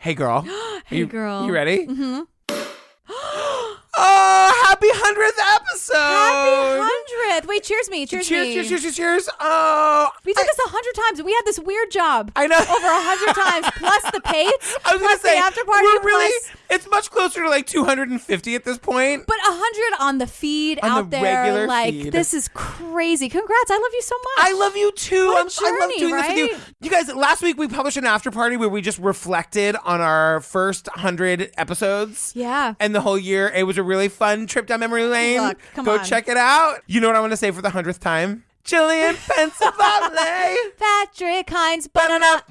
Hey, girl. Hey, girl. You ready? Mm-hmm. Oh, happy 100th episode. Happy 100th. Wait, cheers me. Cheers me. Cheers. Oh. We did this 100 times. We had this weird job. I know. Over 100 times, plus the Pates, I was going plus to say, the after party, we're really, plus... it's much closer to like 250 at this point. But 100 on the feed on out the there. Regular like, feed. This is crazy. Congrats. I love you so much. I love you too. What a I love journey, doing right? this with you. You guys, last week we published an after party where we just reflected on our first 100 episoes. Yeah. And the whole year. It was a really fun trip down memory lane. Look, come Go on. check it out. You know what I want to say for the 100th time? Jillian Pensavalle. Patrick Hines, banana.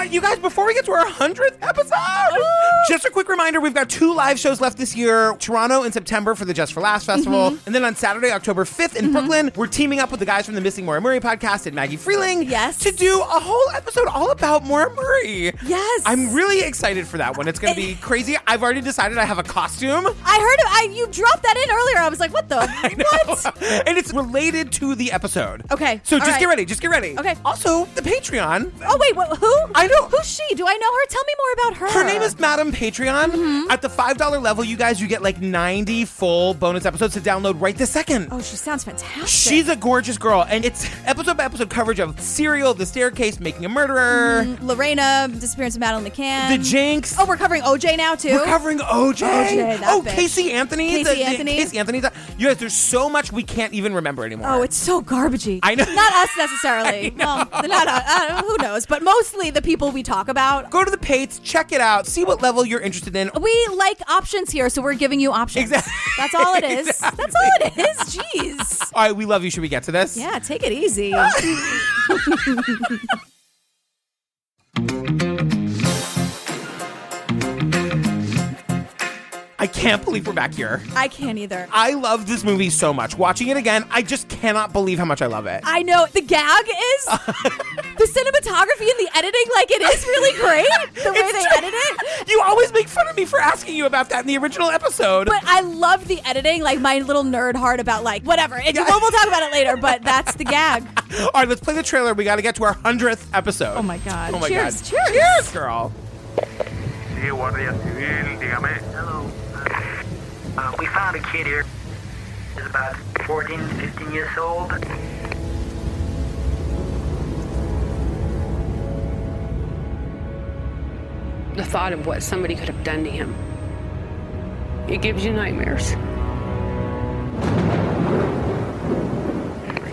You guys, before we get to our 100th episode, just a quick reminder, we've got 2 live shows left this year. Toronto in September for the Just for Laughs Festival. And then on Saturday, October 5th in Brooklyn, we're teaming up with the guys from the Missing Maura Murray podcast and Maggie Freeling to do a whole episode all about Maura Murray. Yes. I'm really excited for that one. It's going to be crazy. I've already decided I have a costume. I heard you dropped that in earlier. I was like, what the? I know. What? And it's related to the episode. Okay. So just get ready. Just get ready. Okay. Also, the Patreon. Oh, wait. Who? I know. Who's she? Do I know her? Tell me more about her. Her name is Madam Patreon. At the $5 level, you guys, you get like 90 full bonus episodes to download right this second. Oh, she sounds fantastic. She's a gorgeous girl, and it's episode by episode coverage of Serial, The Staircase, Making a Murderer, Lorena, Disappearance of Madeline McCann, The Jinx. Oh, we're covering OJ now too. We're covering OJ. That bitch. Casey Anthony. Casey Anthony. You guys, there's so much we can't even remember anymore. Oh, it's so garbagey. I know. Not us necessarily. Well, not who knows, but mostly the people we talk about. Go to the Pates, check it out, see what level you're interested in. We like options here, so we're giving you options. Exactly. That's all it is. Exactly. That's all it is. Jeez. All right, we love you. Should we get to this? Yeah, take it easy. I can't believe we're back here. I can't either. I love this movie so much. Watching it again, I just cannot believe how much I love it. I know. The gag is the cinematography and the editing, like it is really great. The way they edit it. You always make fun of me for asking you about that in the original episode. But I love the editing, like my little nerd heart about like, whatever. We'll talk about it later, but that's the gag. All right, let's play the trailer. We got to get to our 100th episode. Oh my God. Oh my Cheers. God. Cheers. Cheers, girl. Sí, Guardia Civil, dígame. Hello. We found a kid here. He's about 14, 15 years old. The thought of what somebody could have done to him, it gives you nightmares. He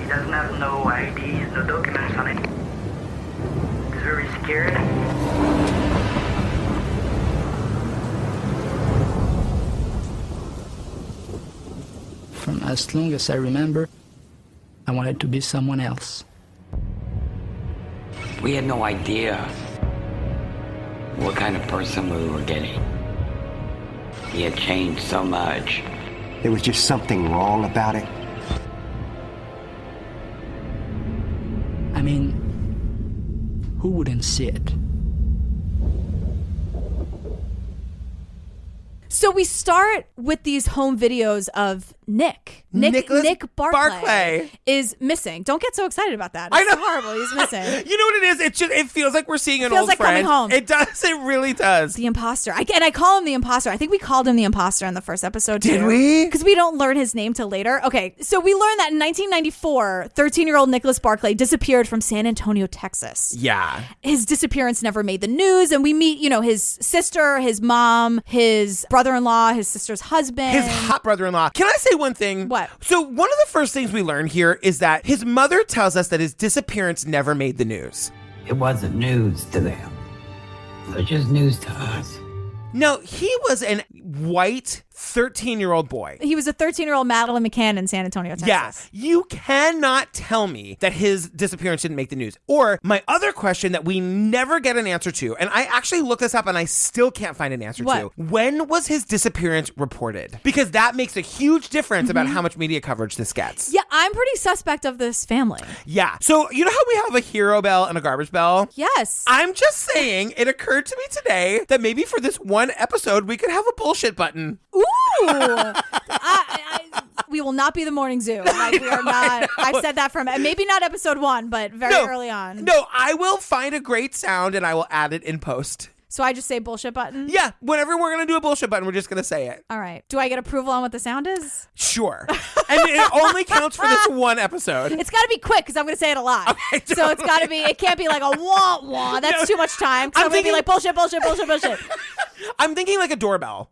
doesn't have no IDs, no documents on it. He's very scared. From as long as I remember, I wanted to be someone else. We had no idea what kind of person we were getting. He had changed so much. There was just something wrong about it. I mean, who wouldn't see it? So we start with these home videos of Nick Barclay is missing. Don't get so excited about that. It's I know. so horrible. He's missing. You know what it is? It feels like we're seeing an Feels old like friend. coming home. It does. It really does. The imposter. I call him the imposter. I think we called him the imposter in the first episode too. Did we? Because we don't learn his name till later. Okay, so we learned that in 1994, 13-year-old Nicholas Barclay disappeared from San Antonio, Texas. Yeah. His disappearance never made the news, and we meet, his sister, his mom, his brother-in-law, his sister's husband. His hot brother-in-law. Can I say one thing? What? So one of the first things we learn here is that his mother tells us that his disappearance never made the news. It wasn't news to them. It was just news to us. No, he was an white 13-year-old boy. He was a 13-year-old Madeline McCann in San Antonio, Texas. Yeah, you cannot tell me that his disappearance didn't make the news. Or my other question that we never get an answer to, and I actually looked this up and I still can't find an answer to. When was his disappearance reported? Because that makes a huge difference about how much media coverage this gets. Yeah, I'm pretty suspect of this family. Yeah. So you know how we have a hero bell and a garbage bell? Yes. I'm just saying, it occurred to me today that maybe for this one episode, we could have a bullshit button. Ooh. We will not be the morning zoo. Like, we are not. I've said that from maybe not episode 1, but very early on. No, I will find a great sound and I will add it in post. So I just say bullshit button? Yeah, whenever we're going to do a bullshit button, we're just going to say it. All right. Do I get approval on what the sound is? Sure. And it only counts for this one episode. It's got to be quick because I'm going to say it a lot. Okay, totally. So it's got to be, it can't be like a wah wah. That's too much time. So I'm going to be like bullshit, bullshit, bullshit, bullshit. I'm thinking like a doorbell.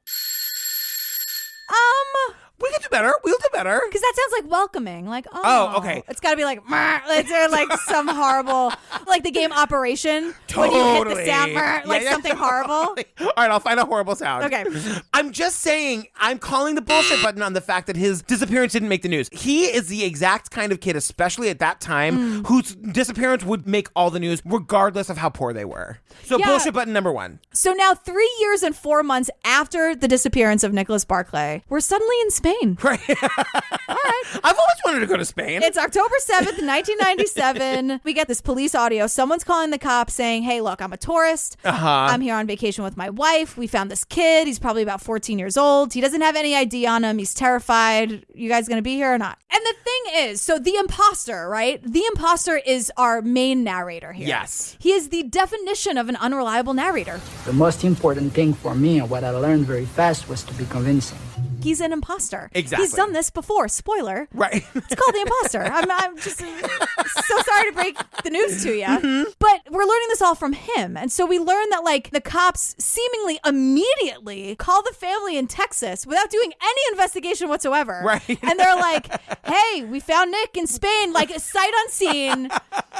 We can do better. We'll do better. Because that sounds like welcoming. Like, okay. It's got to be like, it's like some horrible, like the game Operation. Totally. When you hit the sound, like something horrible. All right, I'll find a horrible sound. Okay. I'm just saying, I'm calling the bullshit button on the fact that his disappearance didn't make the news. He is the exact kind of kid, especially at that time, whose disappearance would make all the news, regardless of how poor they were. So bullshit button number 1. So now 3 years and 4 months after the disappearance of Nicholas Barclay, we're suddenly in Spain. Right. All right. I've always wanted to go to Spain. It's October 7th, 1997. We get this police audio. Someone's calling the cops saying, hey, look, I'm a tourist. I'm here on vacation with my wife. We found this kid. He's probably about 14 years old. He doesn't have any ID on him. He's terrified. You guys going to be here or not? And the thing is, so the imposter, right? The imposter is our main narrator here. Yes. He is the definition of an unreliable narrator. The most important thing for me and what I learned very fast was to be convincing. He's an imposter. Exactly. He's done this before. Spoiler. Right. It's called The Imposter. I'm just so sorry to break the news to you. But we're learning this all from him. And so we learn that, like, the cops seemingly immediately call the family in Texas without doing any investigation whatsoever. Right. And they're like, hey, we found Nick in Spain, like, sight unseen.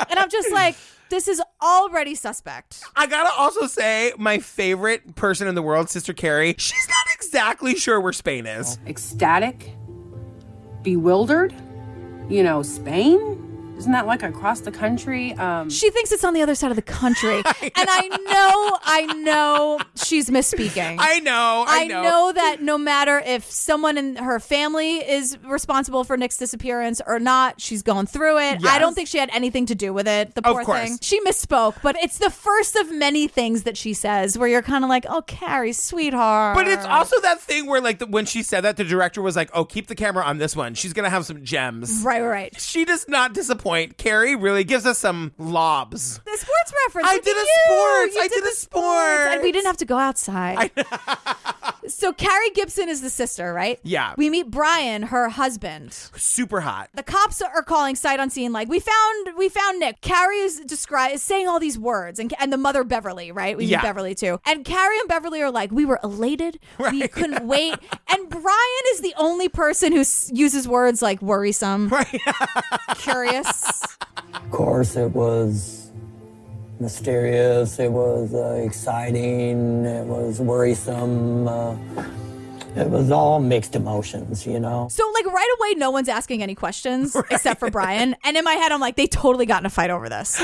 And I'm just like, this is already suspect. I gotta also say, my favorite person in the world, Sister Carrie, she's not exactly sure where Spain is. Ecstatic, bewildered, Spain? Isn't that like across the country? She thinks it's on the other side of the country. And I know she's misspeaking. I know that no matter if someone in her family is responsible for Nick's disappearance or not, she's going through it. Yes. I don't think she had anything to do with it. The poor thing. She misspoke, but it's the first of many things that she says where you're kind of like, oh, Carrie, sweetheart. But it's also that thing where, like, when she said that, the director was like, oh, keep the camera on this one. She's going to have some gems. Right. She does not disappoint. Carrie really gives us some lobs. The sports reference. I did a sports. And we didn't have to go outside. So Carrie Gibson is the sister, right? Yeah. We meet Brian, her husband. Super hot. The cops are calling sight unseen, like, we found Nick. Carrie is saying all these words, and the mother Beverly, right? We meet Beverly too. And Carrie and Beverly are like, we were elated. Right. We couldn't wait. And Brian is the only person who uses words like worrisome, curious. Of course, it was mysterious, it was exciting, it was worrisome, it was all mixed emotions, So, like, right away, no one's asking any questions except for Brian. And in my head, I'm like, they totally got in a fight over this.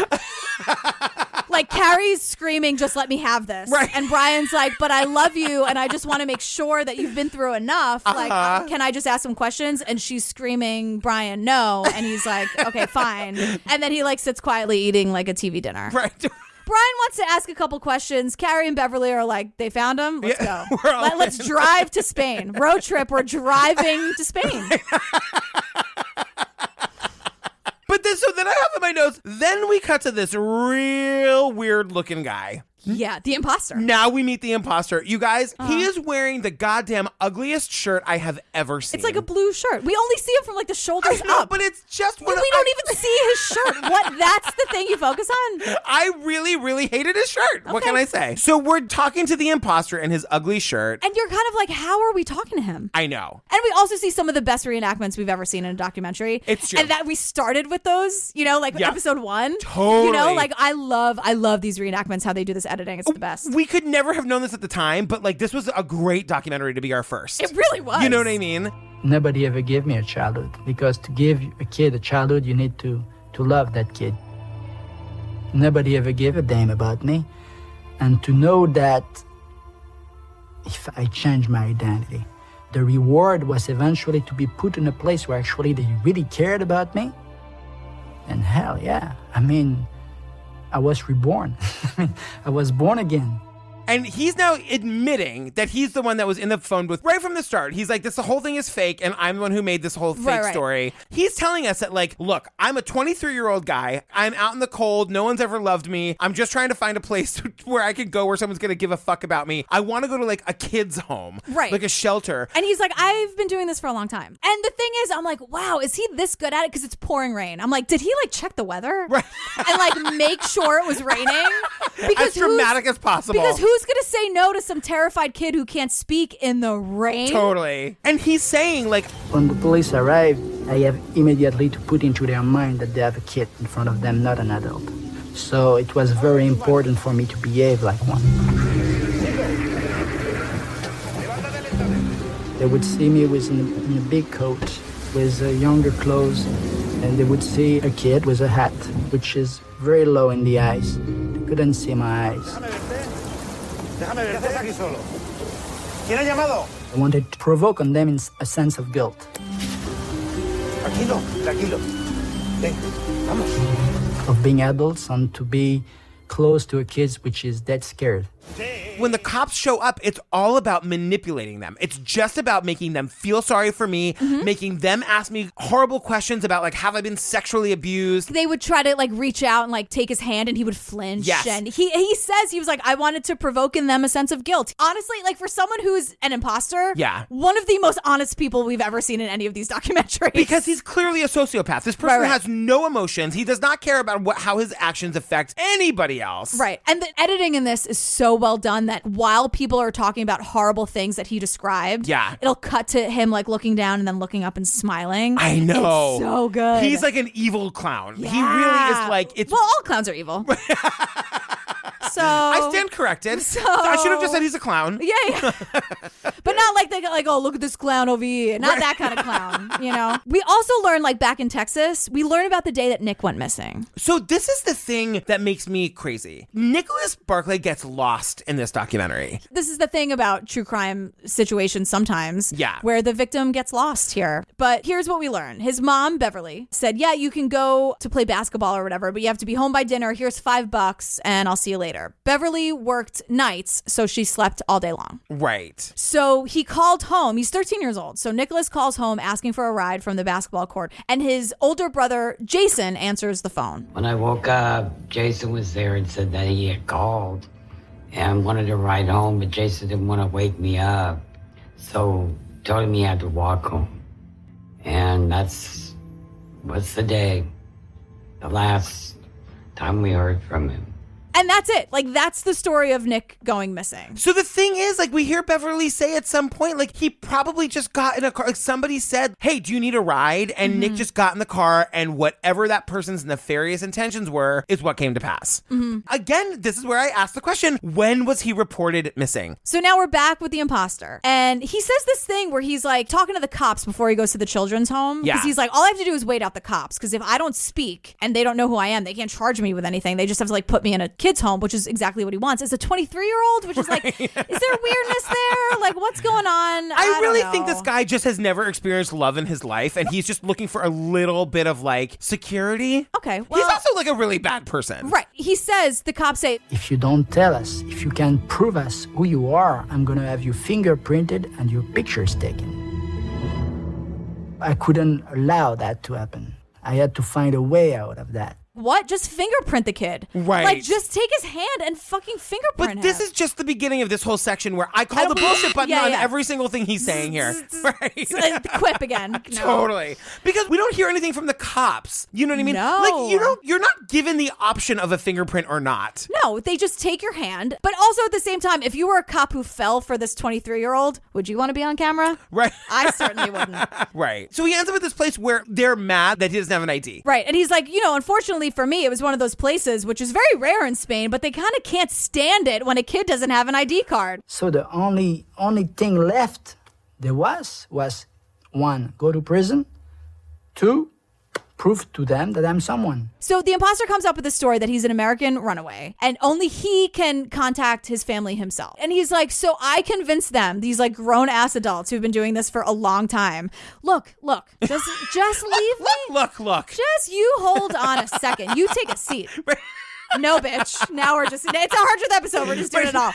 Like, Carrie's screaming, just let me have this. Right. And Brian's like, but I love you, and I just want to make sure that you've been through enough. Like, can I just ask some questions? And she's screaming, Brian, no. And he's like, okay, fine. And then he, like, sits quietly eating, like, a TV dinner. Right. Brian wants to ask a couple questions. Carrie and Beverly are like, they found him? Let's go. Let's drive to Spain. Road trip, we're driving to Spain. But so then I have in my notes, then we cut to this real weird looking guy. Yeah, the imposter. Now we meet the imposter. You guys, he is wearing the goddamn ugliest shirt I have ever seen. It's like a blue shirt. We only see him from like the shoulders up. But it's just we don't even see his shirt. That's the thing you focus on? I really, really hated his shirt. Okay. What can I say? So we're talking to the imposter in his ugly shirt. And you're kind of like, how are we talking to him? I know. And we also see some of the best reenactments we've ever seen in a documentary. It's true. And that we started with those, episode 1. Totally. Like I love these reenactments, how they do this editing. It's the best. We could never have known this at the time, but like this was a great documentary to be our first. It really was. You know what I mean? Nobody ever gave me a childhood, because to give a kid a childhood, you need to love that kid. Nobody ever gave a damn about me. And to know that if I change my identity, the reward was eventually to be put in a place where actually they really cared about me. And hell yeah, I was reborn. I was born again. And he's now admitting that he's the one that was in the phone booth right from the start. He's like, the whole thing is fake, and I'm the one who made this whole fake story. He's telling us that, like, look, I'm a 23-year-old guy. I'm out in the cold. No one's ever loved me. I'm just trying to find a place where I could go where someone's going to give a fuck about me. I want to go to, like, a kid's home. Right. Like a shelter. And he's like, I've been doing this for a long time. And the thing is, I'm like, wow, is he this good at it? Because it's pouring rain. I'm like, did he, like, check the weather? Right. And, like, make sure it was raining? As dramatic as possible. Because who's going to say no to some terrified kid who can't speak in the rain? Totally. And he's saying, like, when the police arrive, I have immediately to put into their mind that they have a kid in front of them, not an adult. So it was very important for me to behave like one. They would see me in a big coat with younger clothes, and they would see a kid with a hat, which is very low in the eyes. They couldn't see my eyes. I wanted to provoke on them a sense of guilt. Of being adults and to be close to a kid which is dead scared. When the cops show up, it's all about manipulating them. It's just about making them feel sorry for me, making them ask me horrible questions about, like, have I been sexually abused? They would try to, like, reach out and, like, take his hand, and he would flinch. Yes. And he says, he was like, I wanted to provoke in them a sense of guilt. Honestly, like, for someone who's an imposter, one of the most honest people we've ever seen in any of these documentaries. Because he's clearly a sociopath. This person has no emotions. He does not care about how his actions affect anybody else. Right. And the editing in this is so well done that while people are talking about horrible things that he described, it'll cut to him, like, looking down and then looking up and smiling. I know. It's so good. He's like an evil clown. Yeah. He really is like... Well, all clowns are evil. So I stand corrected. I should have just said he's a clown. Yeah. But not like they got like, oh, look at this clown over here. Not that kind of clown, you know? We also learned, like, back in Texas, we learned about the day that Nick went missing. So this is the thing that makes me crazy. Nicholas Barclay gets lost in this documentary. This is the thing about true crime situations sometimes. Yeah. Where the victim gets lost here. But here's what we learned. His mom, Beverly, said, yeah, you can go to play basketball or whatever, but you have to be home by dinner. Here's $5 and I'll see you later. Beverly worked nights, so she slept all day long. Right. So he called home. He's 13 years old. So Nicholas calls home asking for a ride from the basketball court. And his older brother, Jason, answers the phone. When I woke up, Jason was there and said that he had called and wanted to ride home, but Jason didn't want to wake me up. So told him he had to walk home. And that's what's the day, the last time we heard from him. And that's it. Like, that's the story of Nick going missing. So the thing is, like, we hear Beverly say at some point, like, he probably just got in a car. Like, somebody said, hey, do you need a ride? And Nick just got in the car, and whatever that person's nefarious intentions were is what came to pass. Again, this is where I ask the question, when was he reported missing? So now we're back with the imposter. And he says this thing where he's, like, talking to the cops before he goes to the children's home. Yeah. Because he's like, all I have to do is wait out the cops. Because if I don't speak and they don't know who I am, they can't charge me with anything. They just have to, like, put me in a kid's home, which is exactly what he wants. As a 23-year-old, which is like, is there weirdness there? Like, what's going on? I really think this guy just has never experienced love in his life, and he's just looking for a little bit of, like, security. Okay, well, he's also, like, a really bad person. Right. He says, the cops say, if you don't tell us, if you can't prove us who you are, I'm going to have you fingerprinted and your pictures taken. I couldn't allow that to happen. I had to find a way out of that. What? Just fingerprint the kid. Right. Like, just take his hand and fucking fingerprint him. But this is just the beginning of this whole section where I call the bullshit button on every single thing he's saying here. Right. Quip again. No. Totally. Because we don't hear anything from the cops. You know what I mean? No. Like, you're not given the option of a fingerprint or not. No, they just take your hand. But also at the same time, if you were a cop who fell for this 23-year-old, would you want to be on camera? Right. I certainly wouldn't. Right. So he ends up at this place where they're mad that he doesn't have an ID. Right. And he's like, unfortunately for me, it was one of those places, which is very rare in Spain, but they kind of can't stand it when a kid doesn't have an ID card. So the only thing left there was 1, go to prison, 2, prove to them that I'm someone. So the imposter comes up with a story that he's an American runaway and only he can contact his family himself. And he's like, so I convinced them, these like grown ass adults who've been doing this for a long time. Look, just leave me. Look. Just you hold on a second. You take a seat. No, bitch. Now we're just, it's our 100th episode. We're just doing it all.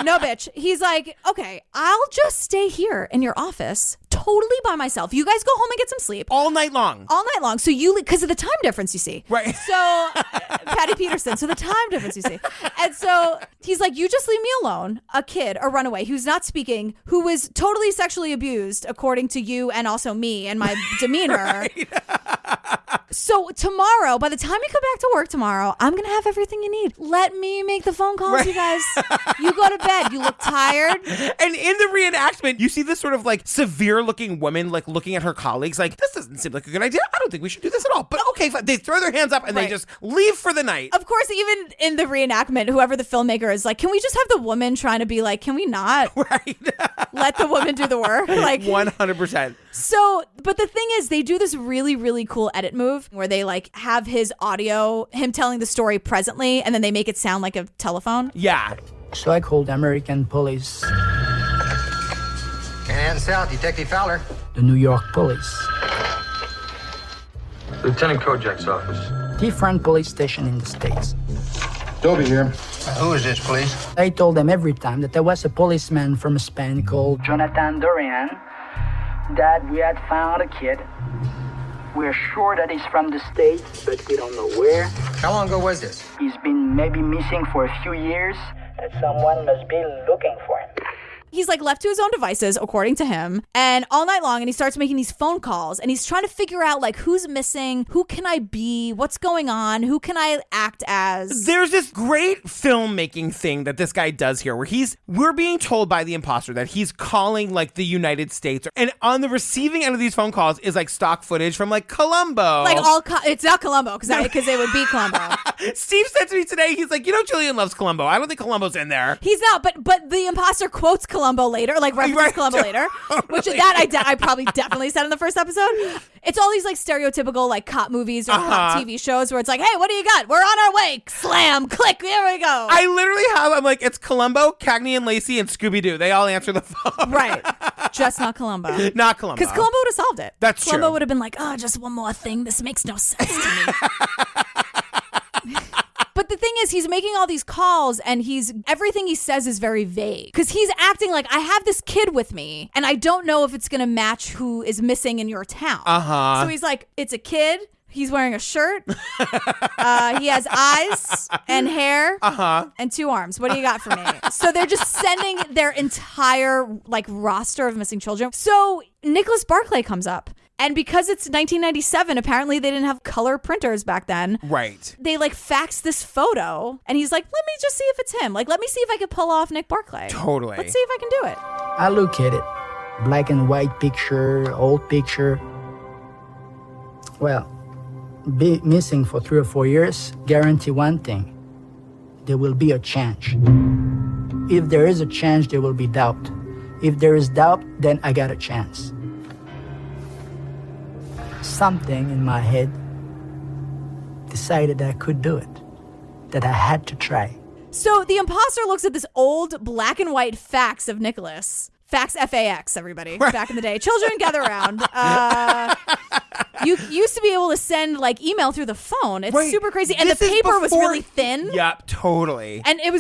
No, bitch. He's like, okay, I'll just stay here in your office totally by myself. You guys go home and get some sleep. All night long. All night long. So you, because of the time difference, you see. Right. So, Patty Peterson. So the time difference, you see. And so he's like, you just leave me alone. A kid, a runaway who's not speaking, who was totally sexually abused, according to you and also me and my demeanor. Right. So tomorrow, by the time you come back to work tomorrow, I'm going to have everything you need. Let me make the phone calls, right. You guys. You go to bed. You look tired. And in the reenactment, you see this sort of like severe looking woman like looking at her colleagues like, this doesn't seem like a good idea. I don't think we should do this at all. But okay, fine. They throw their hands up and they just leave for the night. Of course, even in the reenactment, whoever the filmmaker is like, can we just have the woman trying to be like, can we not let the woman do the work? Like 100%. So, but the thing is, they do this really, really cool edit move where they like have his audio, him telling the story presently, and then they make it sound like a telephone. Yeah. So I called American police. Manhattan South, Detective Fowler. The New York police. Lieutenant Kojak's office. Different police station in the States. Dobie here. Who is this, please? I told them every time that there was a policeman from Spain called Jonathan Dorian, that we had found a kid. We're sure that he's from the States, but we don't know where. How long ago was this? He's been maybe missing for a few years, that someone must be looking for him. He's like left to his own devices, according to him, and all night long, and he starts making these phone calls, and he's trying to figure out like who's missing, who can I be, what's going on, who can I act as. There's this great filmmaking thing that this guy does here where we're being told by the imposter that he's calling like the United States, and on the receiving end of these phone calls is like stock footage from like Columbo. Like it's not Columbo because it would be Columbo. Steve said to me today, he's like, Julian loves Columbo. I don't think Columbo's in there. He's not, but the imposter quotes Columbo later, like references Columbo later, which I probably definitely said in the first episode. It's all these like stereotypical like cop movies or cop TV shows where it's like, hey, what do you got? We're on our way. Slam, click, there we go. I literally I'm like, it's Columbo, Cagney and Lacey, and Scooby-Doo. They all answer the phone. Right. Just not Columbo. Not Columbo. Because Columbo would have solved it. That's Columbo true. would have been like, oh, just one more thing. This makes no sense to me. But the thing is, he's making all these calls and everything he says is very vague because he's acting like I have this kid with me and I don't know if it's going to match who is missing in your town. So he's like, it's a kid. He's wearing a shirt. He has eyes and hair and 2 arms. What do you got for me? So they're just sending their entire like roster of missing children. So Nicholas Barclay comes up. And because it's 1997, apparently they didn't have color printers back then. Right. They like faxed this photo and he's like, let me just see if it's him. Like, let me see if I can pull off Nick Barclay. Totally. Let's see if I can do it. I look at it. Black and white picture, old picture. Well, be missing for 3 or 4 years, guarantee one thing. There will be a change. If there is a change, there will be doubt. If there is doubt, then I got a chance. Something in my head decided I could do it, that I had to try. So the imposter looks at this old black and white fax of Nicholas. Fax FAX, everybody. Back in the day. Children, gather around. You used to be able to send like email through the phone. It's super crazy. And the paper was really thin. Yep, totally. And it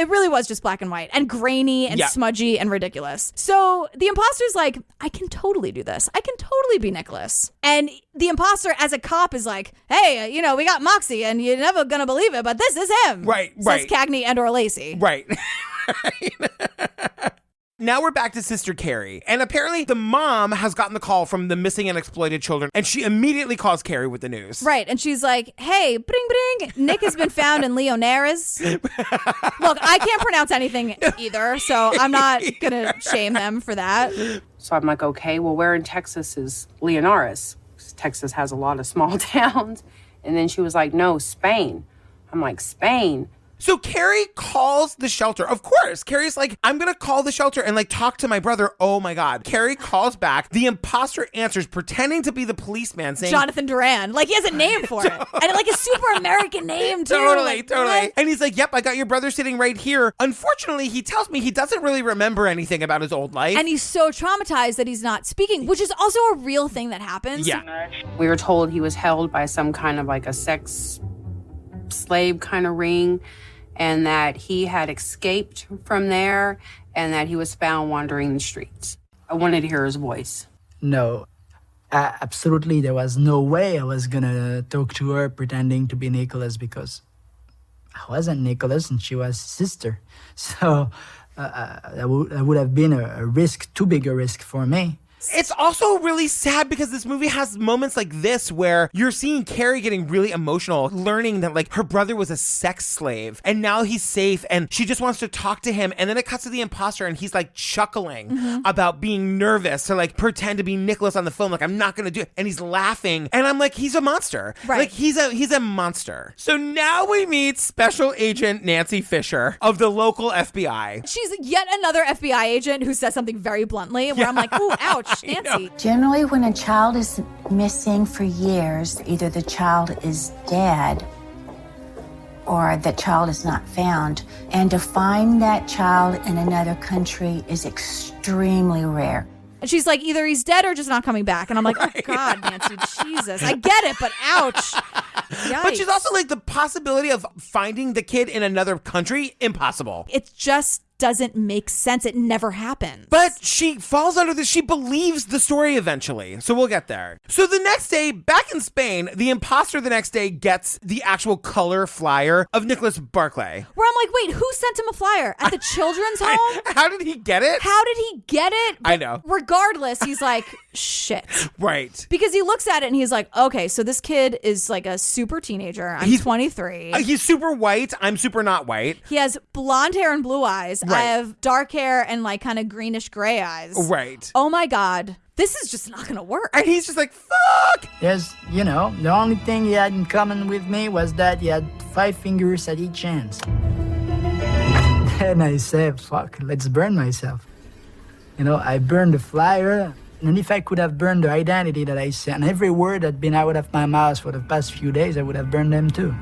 really was just black and white and grainy and smudgy and ridiculous. So the imposter's like, I can totally do this. I can totally be Nicholas. And the imposter as a cop is like, hey, we got Moxie and you're never going to believe it, but this is him. Right. Says Cagney and or Lacey. Right. Now we're back to Sister Carrie. And apparently the mom has gotten the call from the missing and exploited children. And she immediately calls Carrie with the news. Right. And she's like, hey, bring, bring. Nick has been found in Leonares. Look, I can't pronounce anything either. So I'm not going to shame them for that. So I'm like, okay, well, where in Texas is Leonares? Texas has a lot of small towns. And then she was like, no, Spain. I'm like, Spain? So Carrie calls the shelter. Of course. Carrie's like, I'm going to call the shelter and like talk to my brother. Oh my God. Carrie calls back. The imposter answers, pretending to be the policeman, saying Jonathan Duran. Like he has a name for it. And like a super American name too. Totally. What? And he's like, yep, I got your brother sitting right here. Unfortunately, he tells me he doesn't really remember anything about his old life. And he's so traumatized that he's not speaking, which is also a real thing that happens. Yeah. We were told he was held by some kind of like a sex slave kind of ring, and that he had escaped from there and that he was found wandering the streets. I wanted to hear his voice. No, absolutely. There was no way I was going to talk to her pretending to be Nicholas, because I wasn't Nicholas and she was his sister. So that would have been a risk, too big a risk for me. It's also really sad because this movie has moments like this where you're seeing Carrie getting really emotional, learning that like her brother was a sex slave and now he's safe and she just wants to talk to him. And then it cuts to the imposter and he's like chuckling about being nervous to like pretend to be Nicholas on the phone. Like, I'm not going to do it. And he's laughing. And I'm like, he's a monster. Right. Like he's a monster. So now we meet Special Agent Nancy Fisher of the local FBI. She's yet another FBI agent who says something very bluntly where I'm like, ooh, ouch. Nancy. Generally, when a child is missing for years, either the child is dead or the child is not found. And to find that child in another country is extremely rare. And she's like, either he's dead or just not coming back. And I'm like, oh, God, Nancy, Jesus. I get it, but ouch. Yikes. But she's also like, the possibility of finding the kid in another country, impossible. It just doesn't make sense. It never happens. But she falls under this. She believes the story eventually. So we'll get there. So the next day, back in Spain, the imposter the next day gets the actual color flyer of Nicholas Barclay. Where I'm like, wait, who sent him a flyer? At the children's home? How did he get it? How did he get it? I know. Regardless, he's like, shit. Right. Because he looks at it and he's like, okay, so this kid is like a super teenager. He's 23. He's super white. I'm super not white. He has blonde hair and blue eyes. Right. I have dark hair and like kind of greenish gray eyes. Right. Oh my God. This is just not going to work. And he's just like, fuck. There's, the only thing he had in common with me was that he had 5 fingers at each hand. And I said, fuck, let's burn myself. I burned the flyer. And if I could have burned the identity that I said, and every word that had been out of my mouth for the past few days, I would have burned them too.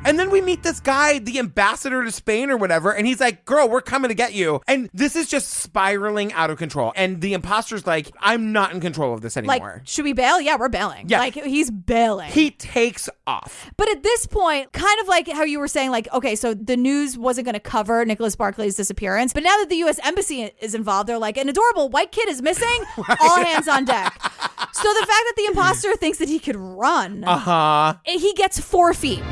And then we meet this guy, the ambassador to Spain or whatever, and he's like, girl, we're coming to get you. And this is just spiraling out of control. And the imposter's like, I'm not in control of this anymore. Like, should we bail? Yeah, we're bailing. Yeah. Like, he's bailing. He takes off. But at this point, kind of like how you were saying, like, okay, so the news wasn't going to cover Nicholas Barclay's disappearance. But now that the U.S. Embassy is involved, they're like, an adorable white kid is missing. Right. All hands on deck. So the fact that the imposter thinks that he could run, he gets 4 feet.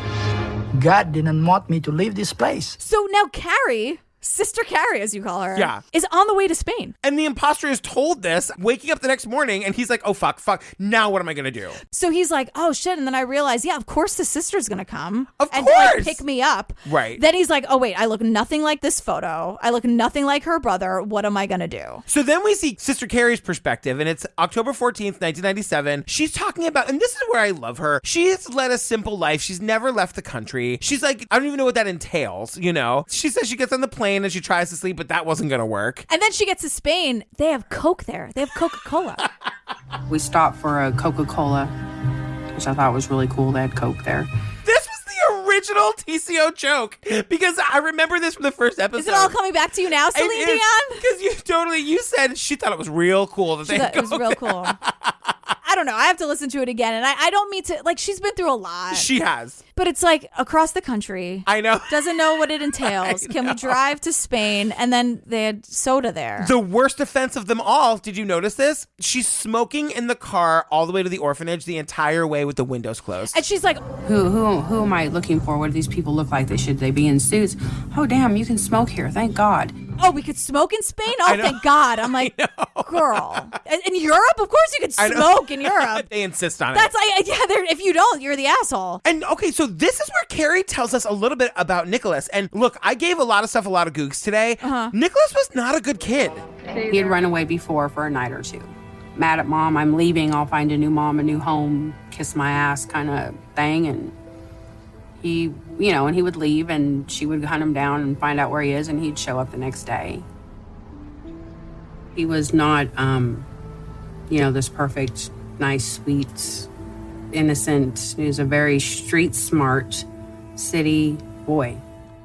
God didn't want me to leave this place. So now Carrie, Sister Carrie, as you call her, yeah, is on the way to Spain. And the imposter is told this, waking up the next morning, and he's like, oh, fuck. Now what am I going to do? So he's like, oh, shit. And then I realize, yeah, of course the sister's going to come. Of and course. Like, pick me up. Right. Then he's like, oh, wait, I look nothing like this photo. I look nothing like her brother. What am I going to do? So then we see Sister Carrie's perspective, and it's October 14th, 1997. She's talking about, and this is where I love her. She has led a simple life. She's never left the country. She's like, I don't even know what that entails, She says she gets on the plane and she tries to sleep, but that wasn't going to work. And then she gets to Spain. They have Coke there. They have Coca-Cola. We stopped for a Coca-Cola, which I thought was really cool. They had Coke there. This was the original TCO joke, because I remember this from the first episode. Is it all coming back to you now, Celine Dion? Because you said she thought it was real cool that they had Coke. It was real cool. I don't know. I have to listen to it again. And I don't mean to, like, she's been through a lot. She has. But it's like across the country. I know. Doesn't know what it entails. Can we drive to Spain? And then they had soda there. The worst offense of them all, did you notice this? She's smoking in the car all the way to the orphanage the entire way with the windows closed. And she's like, Who am I looking for? What do these people look like? Should they be in suits? Oh, damn, you can smoke here. Thank God. Oh, we could smoke in Spain? Oh, thank God. I'm like, girl. In Europe? Of course you could smoke in Europe. They insist on it. That's like, yeah, if you don't, you're the asshole. And okay, so this is where Carrie tells us a little bit about Nicholas. And look, I gave a lot of stuff a lot of gooks today. Nicholas was not a good kid. He had run away before for a night or two. Mad at mom, I'm leaving, I'll find a new mom, a new home, kiss my ass kind of thing. And he, and he would leave and she would hunt him down and find out where he is and he'd show up the next day. He was not, this perfect, nice, sweet, innocent. He was a very street smart city boy.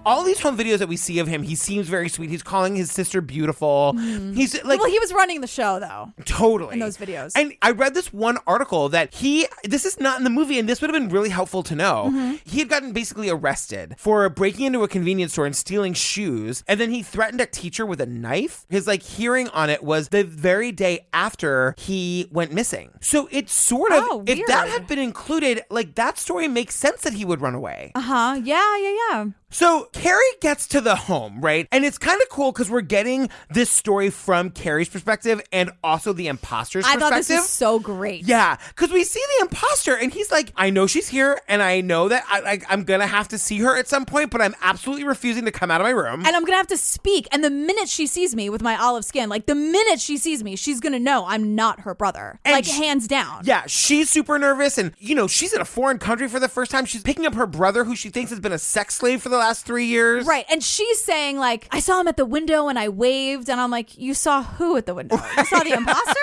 all these home videos that we see of him, he seems very sweet. He's calling his sister beautiful. He's like, well, he was running the show though. Totally. In those videos. And I read this one article that this is not in the movie, and this would have been really helpful to know. He had gotten basically arrested for breaking into a convenience store and stealing shoes, and then he threatened a teacher with a knife. His like hearing on it was the very day after he went missing. So it's sort of, if that had been included, like that story makes sense that he would run away. Yeah. So Carrie gets to the home, right? And it's kind of cool because we're getting this story from Carrie's perspective and also the imposter's perspective. I thought this was so great. Yeah, because we see the imposter and he's like, I know she's here and I know that I'm going to have to see her at some point, but I'm absolutely refusing to come out of my room. And I'm going to have to speak. And the minute she sees me with my olive skin, like the minute she sees me, she's going to know I'm not her brother. And like hands down. Yeah, she's super nervous and, you know, she's in a foreign country for the first time. She's picking up her brother who she thinks has been a sex slave for the last 3 years. Right. And she's saying like, I saw him at the window and I waved. And I'm like, you saw who at the window? You saw the imposter?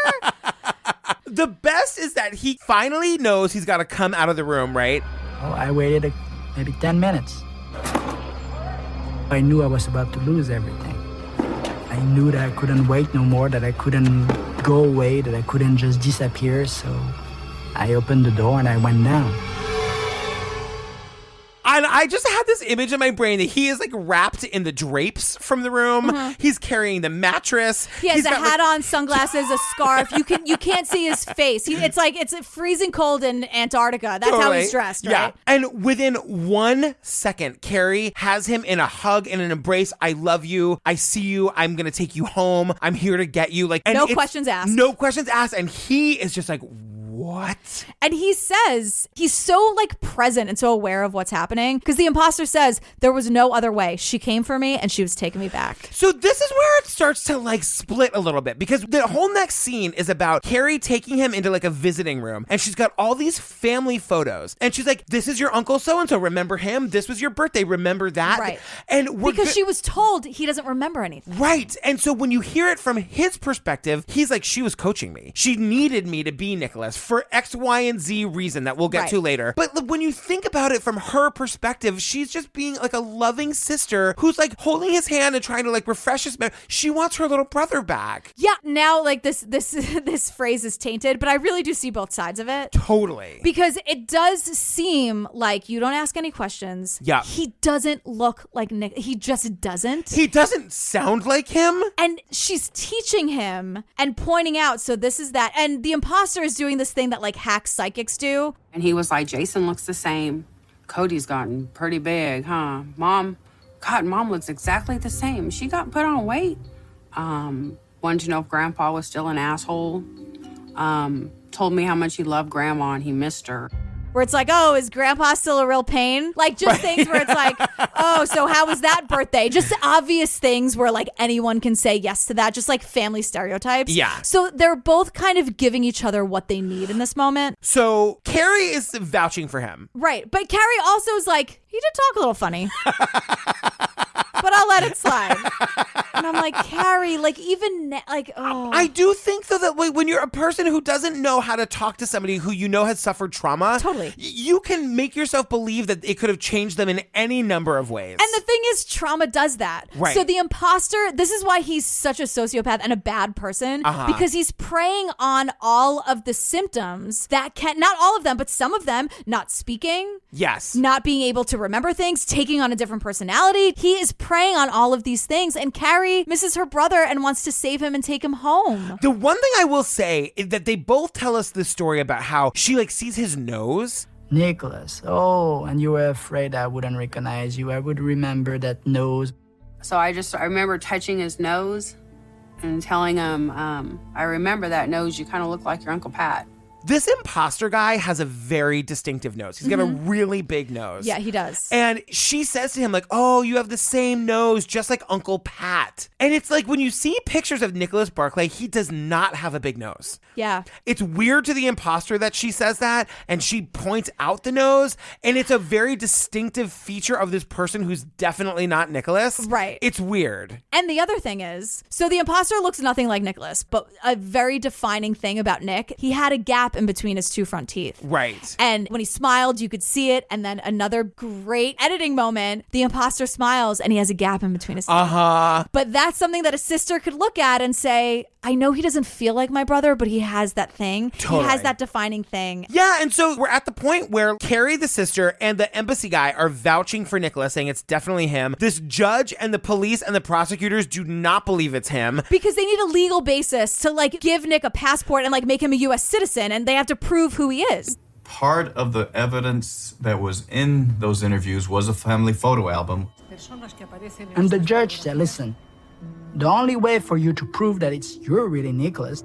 The best is that he finally knows he's got to come out of the room, right? Oh, I waited maybe 10 minutes. I knew I was about to lose everything. I knew that I couldn't wait no more, that I couldn't go away, that I couldn't just disappear. So I opened the door and I went down. And I just had this image in my brain that he is like wrapped in the drapes from the room. He's carrying the mattress. He has a hat on, sunglasses, a scarf. You can't see his face. It's freezing cold in Antarctica. That's how he's dressed, right? Yeah. And within 1 second, Carrie has him in a hug and an embrace. I love you. I see you. I'm gonna take you home. I'm here to get you. Like, and no questions asked. No questions asked. And he is just like, what? And he says he's so like present and so aware of what's happening because the imposter says there was no other way. She came for me and she was taking me back. So this is where it starts to like split a little bit because the whole next scene is about Carrie taking him into like a visiting room and she's got all these family photos and she's like, this is your uncle so-and-so. Remember him? This was your birthday. Remember that? Right. And because she was told he doesn't remember anything. Right. And so when you hear it from his perspective, he's like, she was coaching me. She needed me to be Nicholas for X, Y, and Z reason that we'll get to later. But when you think about it from her perspective, she's just being like a loving sister who's like holding his hand and trying to like refresh his memory. She wants her little brother back. Yeah. Now like this phrase is tainted, but I really do see both sides of it. Totally. Because it does seem like you don't ask any questions. Yeah. He doesn't look like Nick. He just doesn't. He doesn't sound like him. And she's teaching him and pointing out, so this is that. And the imposter is doing this thing that like hack psychics do. And he was like, Jason looks the same. Cody's gotten pretty big, huh? Mom looks exactly the same. She got put on weight. Wanted to know if Grandpa was still an asshole. Told me how much he loved Grandma and he missed her. Where it's like, oh, is Grandpa still a real pain? Like just things where it's like, oh, so how was that birthday? Just obvious things where like anyone can say yes to that. Just like family stereotypes. Yeah. So they're both kind of giving each other what they need in this moment. So Carrie is vouching for him. Right. But Carrie also is like, he did talk a little funny. But I'll let it slide. And I'm like, Carrie, like even oh. I do think though that when you're a person who doesn't know how to talk to somebody who you know has suffered trauma, totally, you can make yourself believe that it could have changed them in any number of ways. And the thing is, trauma does that. Right. So the imposter, this is why he's such a sociopath and a bad person, because he's preying on all of the symptoms that not all of them, but some of them, not speaking. Yes. Not being able to remember things, taking on a different personality. He is preying on all of these things, and Carrie misses her brother and wants to save him and take him home. The one thing I will say is that they both tell us this story about how she like sees his nose. Nicholas, oh, and you were afraid I wouldn't recognize you. I would remember that nose. So I remember touching his nose and telling him, I remember that nose. You kind of look like your Uncle Pat. This imposter guy has a very distinctive nose. He's got a really big nose. Yeah, he does. And she says to him like, oh, you have the same nose, just like Uncle Pat. And it's like when you see pictures of Nicholas Barclay, he does not have a big nose. Yeah. It's weird to the imposter that she says that and she points out the nose. And it's a very distinctive feature of this person who's definitely not Nicholas. Right. It's weird. And the other thing is, so the imposter looks nothing like Nicholas, but a very defining thing about Nick, he had a gap gap in between his two front teeth. Right. And when he smiled, you could see it. And then another great editing moment, the imposter smiles and he has a gap in between his teeth. But that's something that a sister could look at and say, I know he doesn't feel like my brother, but he has that thing. Totally. He has that defining thing. Yeah, and so we're at the point where Carrie, the sister, and the embassy guy are vouching for Nicholas, saying it's definitely him. This judge and the police and the prosecutors do not believe it's him. Because they need a legal basis to like give Nick a passport and like make him a U.S. citizen, and they have to prove who he is. Part of the evidence that was in those interviews was a family photo album. And the judge said, listen, the only way for you to prove that it's you're really Nicholas,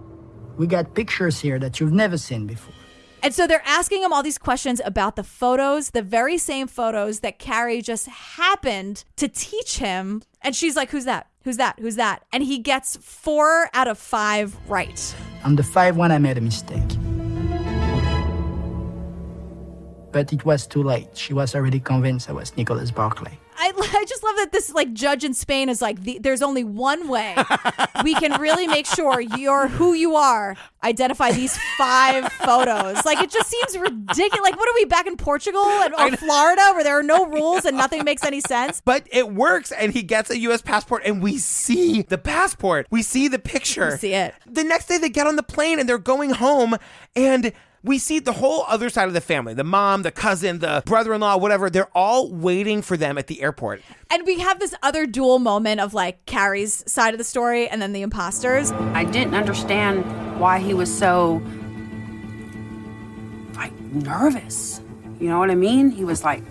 we got pictures here that you've never seen before. And so they're asking him all these questions about the photos, the very same photos that Carrie just happened to teach him. And she's like, who's that? Who's that? Who's that? And he gets 4 out of 5 right. On the 5th one, I made a mistake. But it was too late. She was already convinced I was Nicholas Barclay. I just love that this like judge in Spain is like, there's only one way we can really make sure you're who you are. Identify these 5 photos. Like, it just seems ridiculous. Like, what are we, back in Portugal or Florida where there are no rules and nothing makes any sense? But it works, and he gets a U.S. passport, and we see the passport. We see the picture. We see it. The next day they get on the plane, and they're going home, and we see the whole other side of the family, the mom, the cousin, the brother-in-law, whatever. They're all waiting for them at the airport. And we have this other dual moment of like Carrie's side of the story and then the imposters. I didn't understand why he was so, like, nervous. You know what I mean? He was like,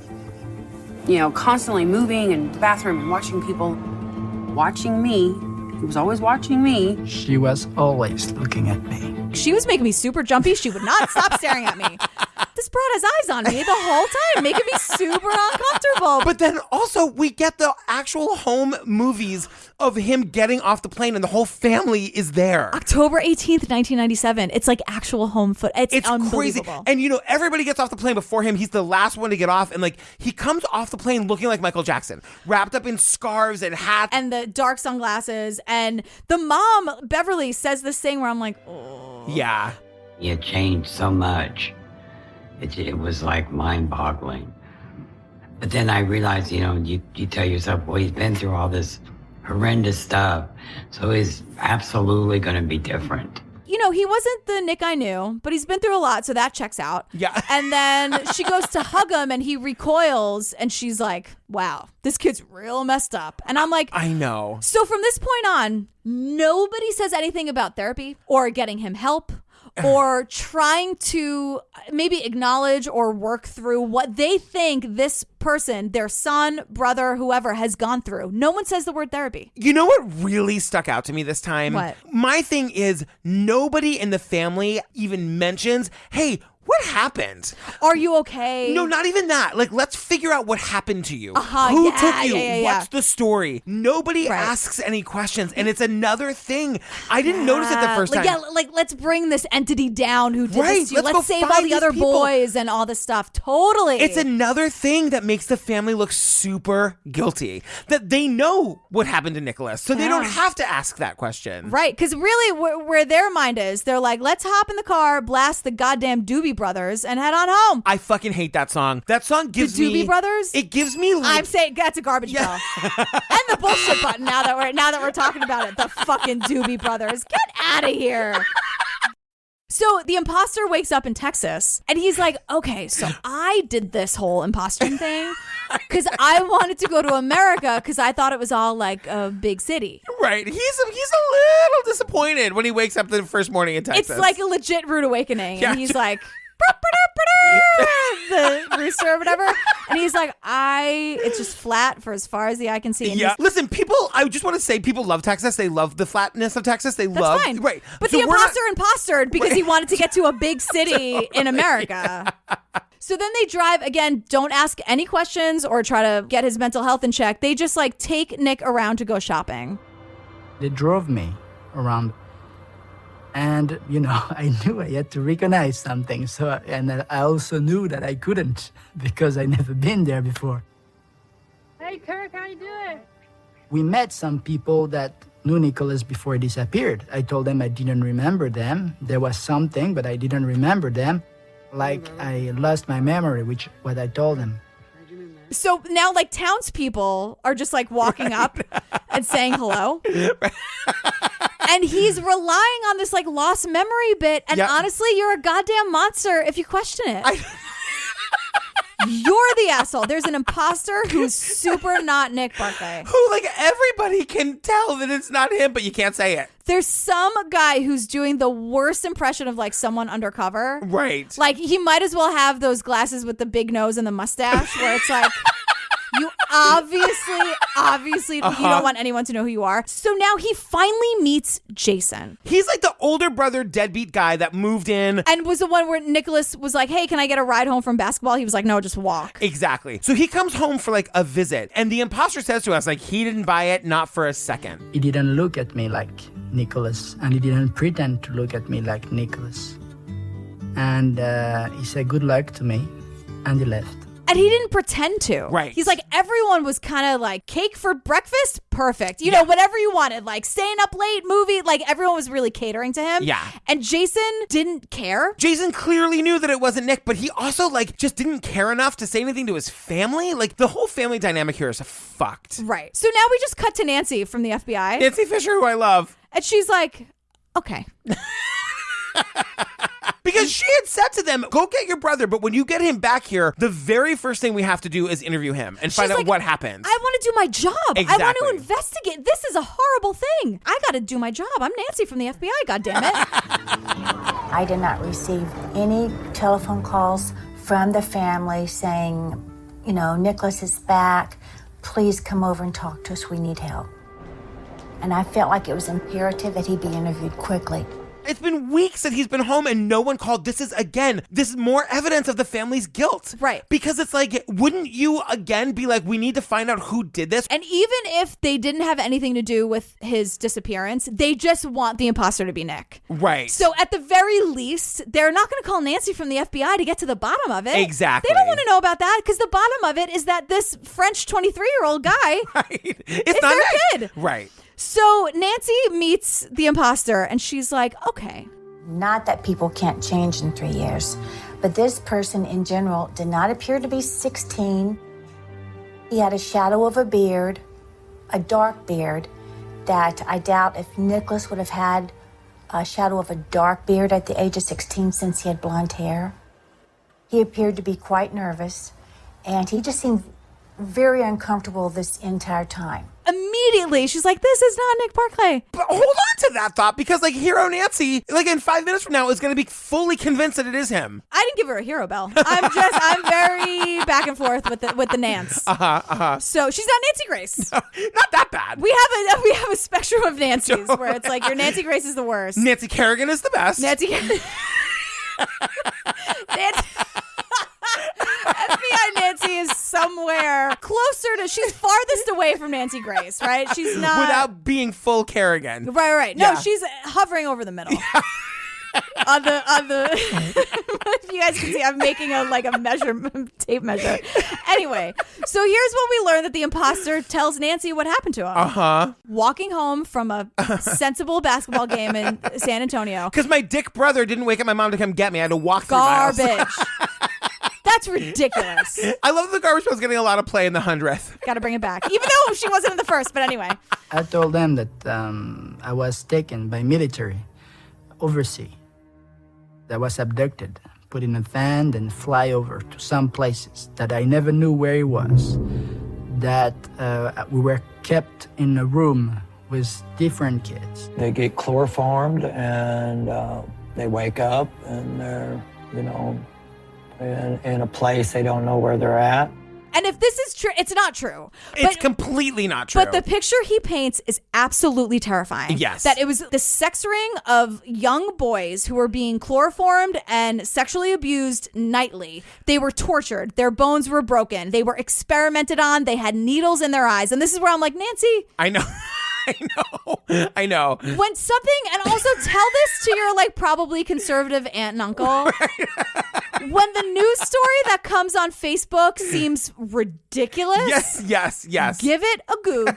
you know, constantly moving in the bathroom and watching people, watching me. He was always watching me. She was always looking at me. She was making me super jumpy. She would not stop staring at me. This broad has eyes on me the whole time, making me super uncomfortable. But then also we get the actual home movies of him getting off the plane and the whole family is there. October 18th, 1997. It's like actual home foot. It's crazy. And you know, everybody gets off the plane before him. He's the last one to get off. And like, he comes off the plane looking like Michael Jackson, wrapped up in scarves and hats. And the dark sunglasses. And the mom, Beverly, says this thing where I'm like, oh. Yeah. He had changed so much. It was like mind-boggling. But then I realized, you know, you tell yourself, well, he's been through all this horrendous stuff, so he's absolutely going to be different. You know, he wasn't the Nick I knew, but he's been through a lot, so that checks out. Yeah. And then she goes to hug him, and he recoils, and she's like, wow, this kid's real messed up. And I'm like, I know. So from this point on, nobody says anything about therapy or getting him help or trying to maybe acknowledge or work through what they think this person, their son, brother, whoever, has gone through. No one says the word therapy. You know what really stuck out to me this time? What? My thing is, nobody in the family even mentions, hey, what happened? Are you okay? No, not even that. Like, let's figure out what happened to you. Who took you? What's the story? Nobody asks any questions, and it's another thing. I didn't notice it the first time. Yeah, like, let's bring this entity down who did this to you. Let's Let's go save all find the these other people. boys and all this stuff. Totally. It's another thing that makes the family look super guilty. That they know what happened to Nicholas, so they don't have to ask that question. Right, because really where their mind is, they're like, let's hop in the car, blast the goddamn Doobie Brothers, and head on home. I fucking hate that song. That song gives the me... Doobie Brothers? It gives me... Like, I'm saying that's a garbage bill. And the bullshit button now that we're talking about it. The fucking Doobie Brothers. Get out of here. So the imposter wakes up in Texas and he's like, okay, so I did this whole imposting thing because I wanted to go to America because I thought it was all like a big city. Right. He's a little disappointed when he wakes up the first morning in Texas. It's like a legit rude awakening. Yeah. And he's like... the rooster or whatever, and he's like, it's just flat for as far as the eye can see. And yeah. Listen, I just want to say, people love Texas. They love the flatness of Texas. That's fine. Right. But so the imposter impostered because he wanted to get to a big city in America. So then they drive again. Don't ask any questions or try to get his mental health in check. They just like take Nick around to go shopping. They drove me around. And, you know, I knew I had to recognize something. And I also knew that I couldn't because I'd never been there before. Hey, Kirk, how you doing? We met some people that knew Nicholas before he disappeared. I told them I didn't remember them. There was something, but I didn't remember them. Like I lost my memory, which what I told them. So now, like, townspeople are just like walking up and saying hello. And he's relying on this like lost memory bit. And honestly, you're a goddamn monster if you question it. You're the asshole. There's an imposter who's super not Nick Barclay. Who, like, everybody can tell that it's not him, but you can't say it. There's some guy who's doing the worst impression of like someone undercover. Right. Like he might as well have those glasses with the big nose and the mustache where it's like, you obviously, you don't want anyone to know who you are. So now he finally meets Jason. He's like the older brother deadbeat guy that moved in. And was the one where Nicholas was like, hey, can I get a ride home from basketball? He was like, no, just walk. Exactly. So he comes home for like a visit. And the imposter says to us, like, he didn't buy it, not for a second. He didn't look at me like Nicholas, and he didn't pretend to look at me like Nicholas. And he said good luck to me, and he left. And he didn't pretend to. Right. He's like, everyone was kind of like, cake for breakfast? Perfect. You know, whatever you wanted. Like, staying up late, movie. Like, everyone was really catering to him. Yeah. And Jason didn't care. Jason clearly knew that it wasn't Nick, but he also, like, just didn't care enough to say anything to his family. Like, the whole family dynamic here is fucked. Right. So now we just cut to Nancy from the FBI. Nancy Fisher, who I love. And she's like, okay. Because she had said to them, go get your brother, but when you get him back here, the very first thing we have to do is interview him and find out what happened. I want to do my job. Exactly. I want to investigate. This is a horrible thing. I got to do my job. I'm Nancy from the FBI, goddammit. I did not receive any telephone calls from the family saying, you know, Nicholas is back. Please come over and talk to us. We need help. And I felt like it was imperative that he be interviewed quickly. It's been weeks that he's been home and no one called. This is more evidence of the family's guilt. Right. Because it's like, wouldn't you again be like, we need to find out who did this? And even if they didn't have anything to do with his disappearance, they just want the imposter to be Nick. Right. So at the very least, they're not going to call Nancy from the FBI to get to the bottom of it. Exactly. They don't want to know about that because the bottom of it is that this French 23-year-old guy is not their kid. Right. So Nancy meets the imposter and she's like, okay. Not that people can't change in 3 years, but this person in general did not appear to be 16. He had a shadow of a beard, a dark beard, that I doubt if Nicholas would have had a shadow of a dark beard at the age of 16 since he had blonde hair. He appeared to be quite nervous, and he just seemed very uncomfortable this entire time. Immediately, she's like, this is not Nick Barclay. But hold on to that thought, because like hero Nancy, like in 5 minutes from now, is going to be fully convinced that it is him. I didn't give her a hero bell. I'm very back and forth with the Nance. So she's not Nancy Grace. Not that bad. We have a spectrum of Nancy's where it's like your Nancy Grace is the worst. Nancy Kerrigan is the best. FBI Nancy is somewhere closer to, she's farthest away from Nancy Grace, right? She's not. Without being full Kerrigan. Right. No, she's hovering over the middle. on the if you guys can see, I'm making a tape measure. Anyway, so here's what we learned, that the imposter tells Nancy what happened to him. Walking home from a sensible basketball game in San Antonio. Because my dick brother didn't wake up my mom to come get me. I had to walk through my house. Garbage. That's ridiculous. I love the garbage was getting a lot of play in the 100th. Got to bring it back. Even though she wasn't in the first, but anyway. I told them that I was taken by military overseas. I was abducted, put in a van, and fly over to some places that I never knew where he was. That we were kept in a room with different kids. They get chloroformed and they wake up and they're, in a place they don't know where they're at. And if this is true, it's not true. It's completely not true. But the picture he paints is absolutely terrifying. Yes. That it was the sex ring of young boys who were being chloroformed and sexually abused nightly. They were tortured. Their bones were broken. They were experimented on. They had needles in their eyes. And this is where I'm like, Nancy. I know. When something, and also tell this to your probably conservative aunt and uncle. When the news story that comes on Facebook seems ridiculous. Yes. Give it a goog.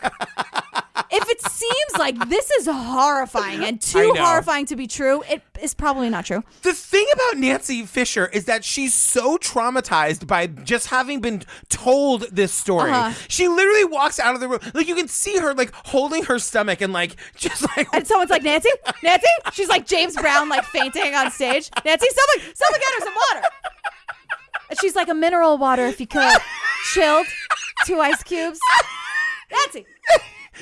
if it seems like this is horrifying and too horrifying to be true, it is probably not true. The thing about Nancy Fisher is that she's so traumatized by just having been told this story. She literally walks out of the room. Like, you can see her, like, holding her stomach and, like, just like... And someone's like, Nancy? Nancy? She's like James Brown, like, fainting on stage. Nancy, someone get her some water. And she's like, a mineral water if you could. Chilled. 2 ice cubes. Nancy.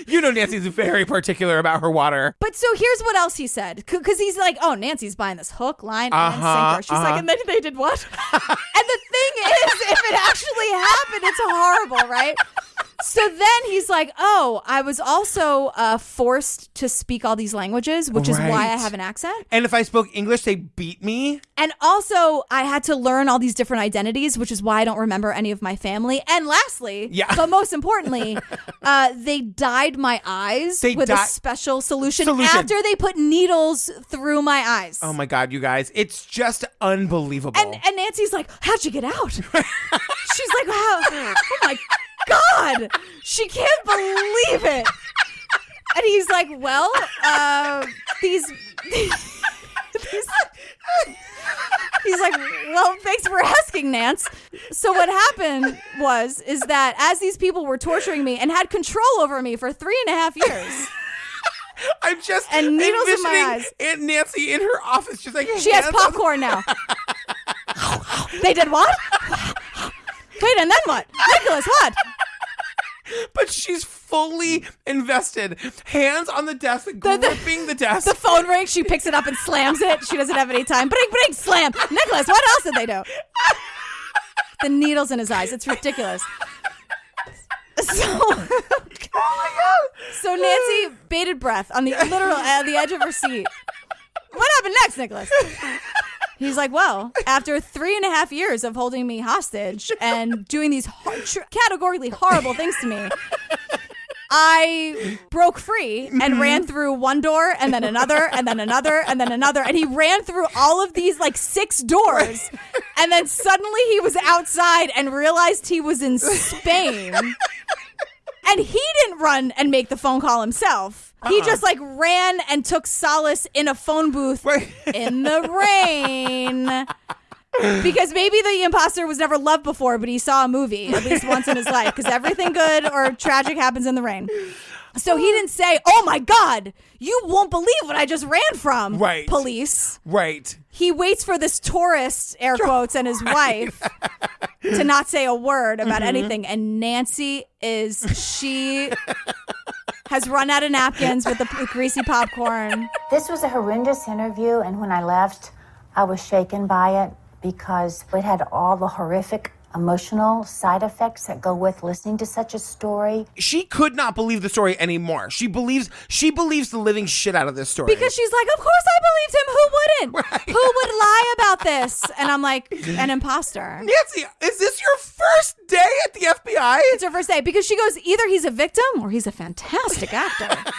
You know Nancy's very particular about her water. But so here's what else he said. Because he's like, oh, Nancy's buying this hook, line, and sinker. She's like, and then they did what? And the thing is, if it actually happened, it's horrible, right? So then he's like, oh, I was also forced to speak all these languages, which is why I have an accent. And if I spoke English, they beat me. And also, I had to learn all these different identities, which is why I don't remember any of my family. And lastly, but most importantly, they dyed my eyes with a special solution after they put needles through my eyes. Oh my God, you guys. It's just unbelievable. And Nancy's like, how'd you get out? She's like, wow, oh my God, she can't believe it. And he's like, well, these he's like, well, thanks for asking, Nance. So what happened is that as these people were torturing me and had control over me for 3.5 years. I'm just and needles in my eyes. Aunt Nancy in her office, just like, she has popcorn now. They did what? Wait, and then what? Nicholas, what? But she's fully invested. Hands on the desk, gripping the desk. The phone rings. She picks it up and slams it. She doesn't have any time. Bring, slam. Nicholas, what else did they do? The needles in his eyes. It's ridiculous. So Nancy bated breath on the edge of her seat. What happened next, Nicholas? He's like, well, after 3.5 years of holding me hostage and doing these categorically horrible things to me, I broke free and ran through one door and then another and then another and then another. And he ran through all of these like 6 doors. And then suddenly he was outside and realized he was in Spain. And he didn't run and make the phone call himself. He just like ran and took solace in a phone booth in the rain. Because maybe the imposter was never loved before, but he saw a movie at least once in his life. Because everything good or tragic happens in the rain. So he didn't say, oh my God, you won't believe what I just ran from, police. Right. He waits for this tourist, air quotes, and his wife to not say a word about anything. And Nancy she has run out of napkins with the greasy popcorn. This was a horrendous interview, and when I left, I was shaken by it because it had all the horrific emotional side effects that go with listening to such a story. She could not believe the story anymore. She believes the living shit out of this story. Because she's like, of course I believed him. Who wouldn't? Right. Who would lie about this? And I'm like, an imposter. Nancy, is this your first day at the FBI? It's her first day because she goes, either he's a victim or he's a fantastic actor.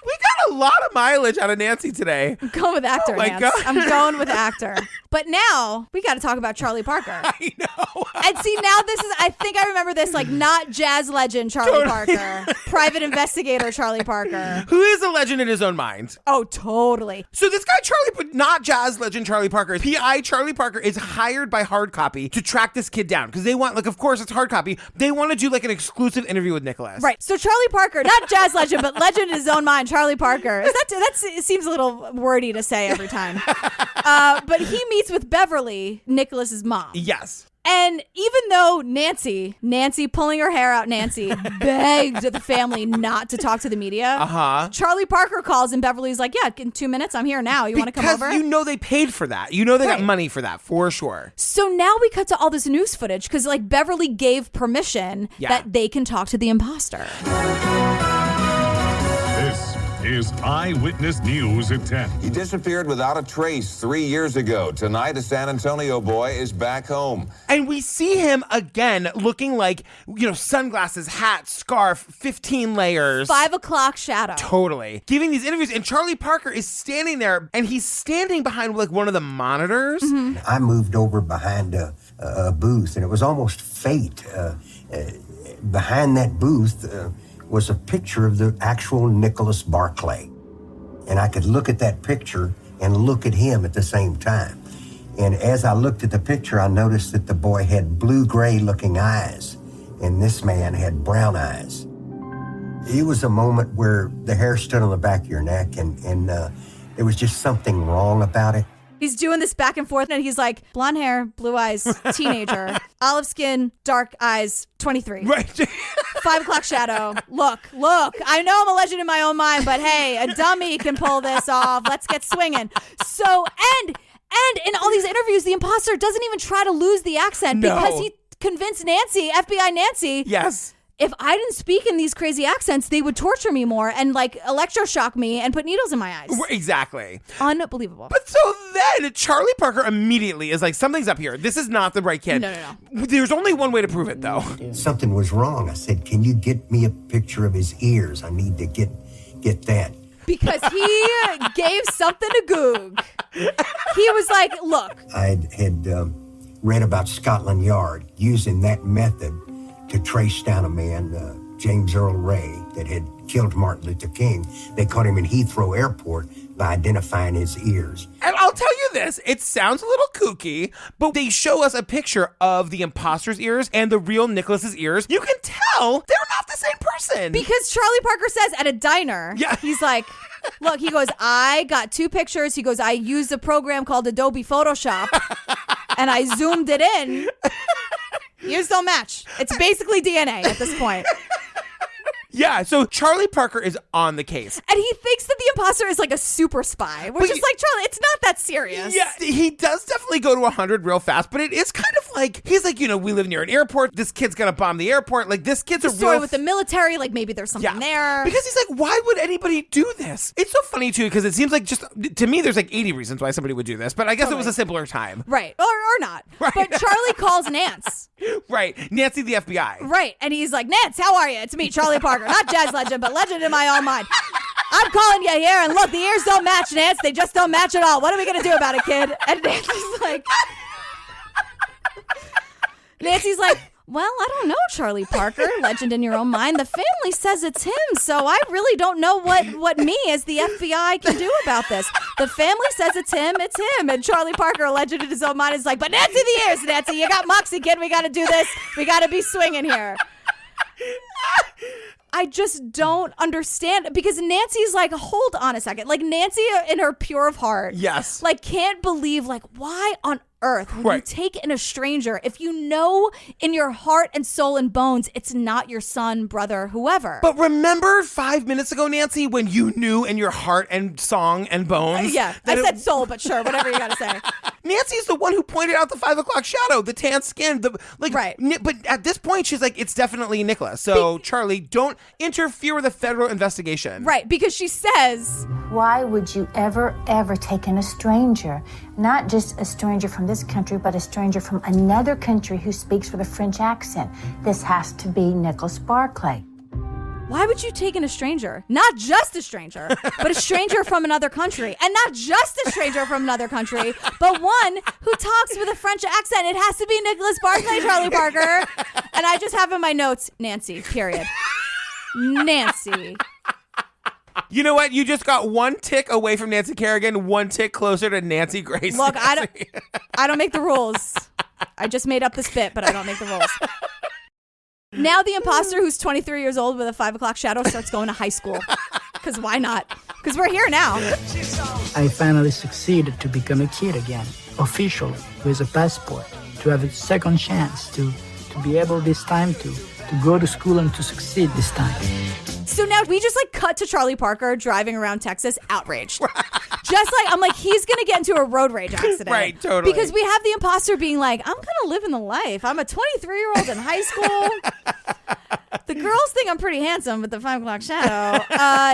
We got a lot of mileage out of Nancy today. I'm going with actor, my Nance. God. I'm going with actor. But now we got to talk about Charlie Parker. I know. And see, now I think I remember this, like not jazz legend Charlie Parker, private investigator Charlie Parker. Who is a legend in his own mind. Oh, totally. So this guy not jazz legend Charlie Parker. PI Charlie Parker is hired by Hard Copy to track this kid down because they want, like, of course it's Hard Copy. They want to do like an exclusive interview with Nicholas. Right. So Charlie Parker, not jazz legend, but legend in his own mind, Charlie Parker. It seems a little wordy to say every time. But he meets with Beverly, Nicholas's mom. Yes. And even though Nancy pulling her hair out, Nancy begged the family not to talk to the media. Charlie Parker calls and Beverly's like, yeah, in 2 minutes, I'm here now. You want to come over? Because you know they paid for that. You know they got money for that, for sure. So now we cut to all this news footage because like Beverly gave permission that they can talk to the imposter. This is Eyewitness News at 10. He disappeared without a trace 3 years ago. Tonight, a San Antonio boy is back home. And we see him again looking like, sunglasses, hat, scarf, 15 layers. 5 o'clock shadow. Totally. Giving these interviews. And Charlie Parker is standing there and he's standing behind like one of the monitors. Mm-hmm. I moved over behind a booth and it was almost fate. Behind that booth was a picture of the actual Nicholas Barclay. And I could look at that picture and look at him at the same time. And as I looked at the picture, I noticed that the boy had blue-gray looking eyes, and this man had brown eyes. It was a moment where the hair stood on the back of your neck, and there was just something wrong about it. He's doing this back and forth, and he's like, blonde hair, blue eyes, teenager, olive skin, dark eyes, 23. Right. 5 o'clock shadow. Look. I know I'm a legend in my own mind, but hey, a dummy can pull this off. Let's get swinging. So, and in all these interviews, the imposter doesn't even try to lose the accent because he convinced Nancy, FBI Nancy. Yes. If I didn't speak in these crazy accents, they would torture me more and like electroshock me and put needles in my eyes. Exactly. Unbelievable. But so then Charlie Parker immediately is like, something's up here. This is not the right kid. No. There's only one way to prove it, though. Something was wrong. I said, can you get me a picture of his ears? I need to get that. Because he gave something to Goog. He was like, look. I had read about Scotland Yard using that method to trace down a man, James Earl Ray, that had killed Martin Luther King. They caught him in Heathrow Airport by identifying his ears. And I'll tell you this, it sounds a little kooky, but they show us a picture of the imposter's ears and the real Nicholas's ears. You can tell they're not the same person. Because Charlie Parker says at a diner, he's like, look, he goes, I got 2 pictures. He goes, I used a program called Adobe Photoshop and I zoomed it in. Ears don't match. It's basically DNA at this point. Yeah, so Charlie Parker is on the case. And he thinks that the imposter is like a super spy, which is like, Charlie, it's not that serious. Yeah, he does definitely go to 100 real fast, but it is kind of like, he's like, we live near an airport. This kid's going to bomb the airport. Like, this kid's a story with the military, like maybe there's something there. Because he's like, why would anybody do this? It's so funny, too, because it seems like just, to me, there's like 80 reasons why somebody would do this, but I guess it was a simpler time. Right, or not. Right. But Charlie calls Nance. Right, Nancy the FBI. Right, and he's like, Nance, how are you? It's me, Charlie Parker. Not jazz legend, but legend in my own mind. I'm calling you here, and look, the ears don't match, Nance. They just don't match at all. What are we going to do about it, kid? And Nancy's like, well, I don't know, Charlie Parker, legend in your own mind. The family says it's him, so I really don't know what me as the FBI can do about this. The family says it's him. And Charlie Parker, a legend in his own mind, is like, but Nancy the ears, Nancy, you got moxie, kid. We got to do this. We got to be swinging here. I just don't understand, because Nancy's like, hold on a second. Like, Nancy in her pure of heart. Yes. Like, can't believe, like, why on earth would you take in a stranger if you know in your heart and soul and bones it's not your son, brother, whoever? But remember 5 minutes ago, Nancy, when you knew in your heart and song and bones? Yeah, I said soul, but sure, whatever you gotta say. Nancy's the one who pointed out the 5 o'clock shadow, the tan skin, right. But at this point, she's like, it's definitely Nicholas. So, Charlie, don't interfere with a federal investigation. Right, because she says, why would you ever take in a stranger? Not just a stranger from this country, but a stranger from another country who speaks with a French accent. This has to be Nicholas Barclay. Why would you take in a stranger? Not just a stranger, but a stranger from another country. And not just a stranger from another country, but one who talks with a French accent. It has to be Nicholas Barclay, Charlie Parker. And I just have in my notes, Nancy, period. Nancy. You know what? You just got one tick away from Nancy Kerrigan, one tick closer to Nancy Grace. Look, I don't make the rules. I just made up this bit, but I don't make the rules. Now the imposter, who's 23 years old with a 5 o'clock shadow, starts going to high school. Because why not? Because we're here now. I finally succeeded to become a kid again, officially, with a passport, to have a second chance, to be able this time to go to school and to succeed this time. So now we just like cut to Charlie Parker driving around Texas, outraged. Just like, I'm like, he's going to get into a road rage accident. Right, totally. Because we have the imposter being like, I'm going to live in the life. I'm a 23-year-old in high school. The girls think I'm pretty handsome with the 5 o'clock shadow.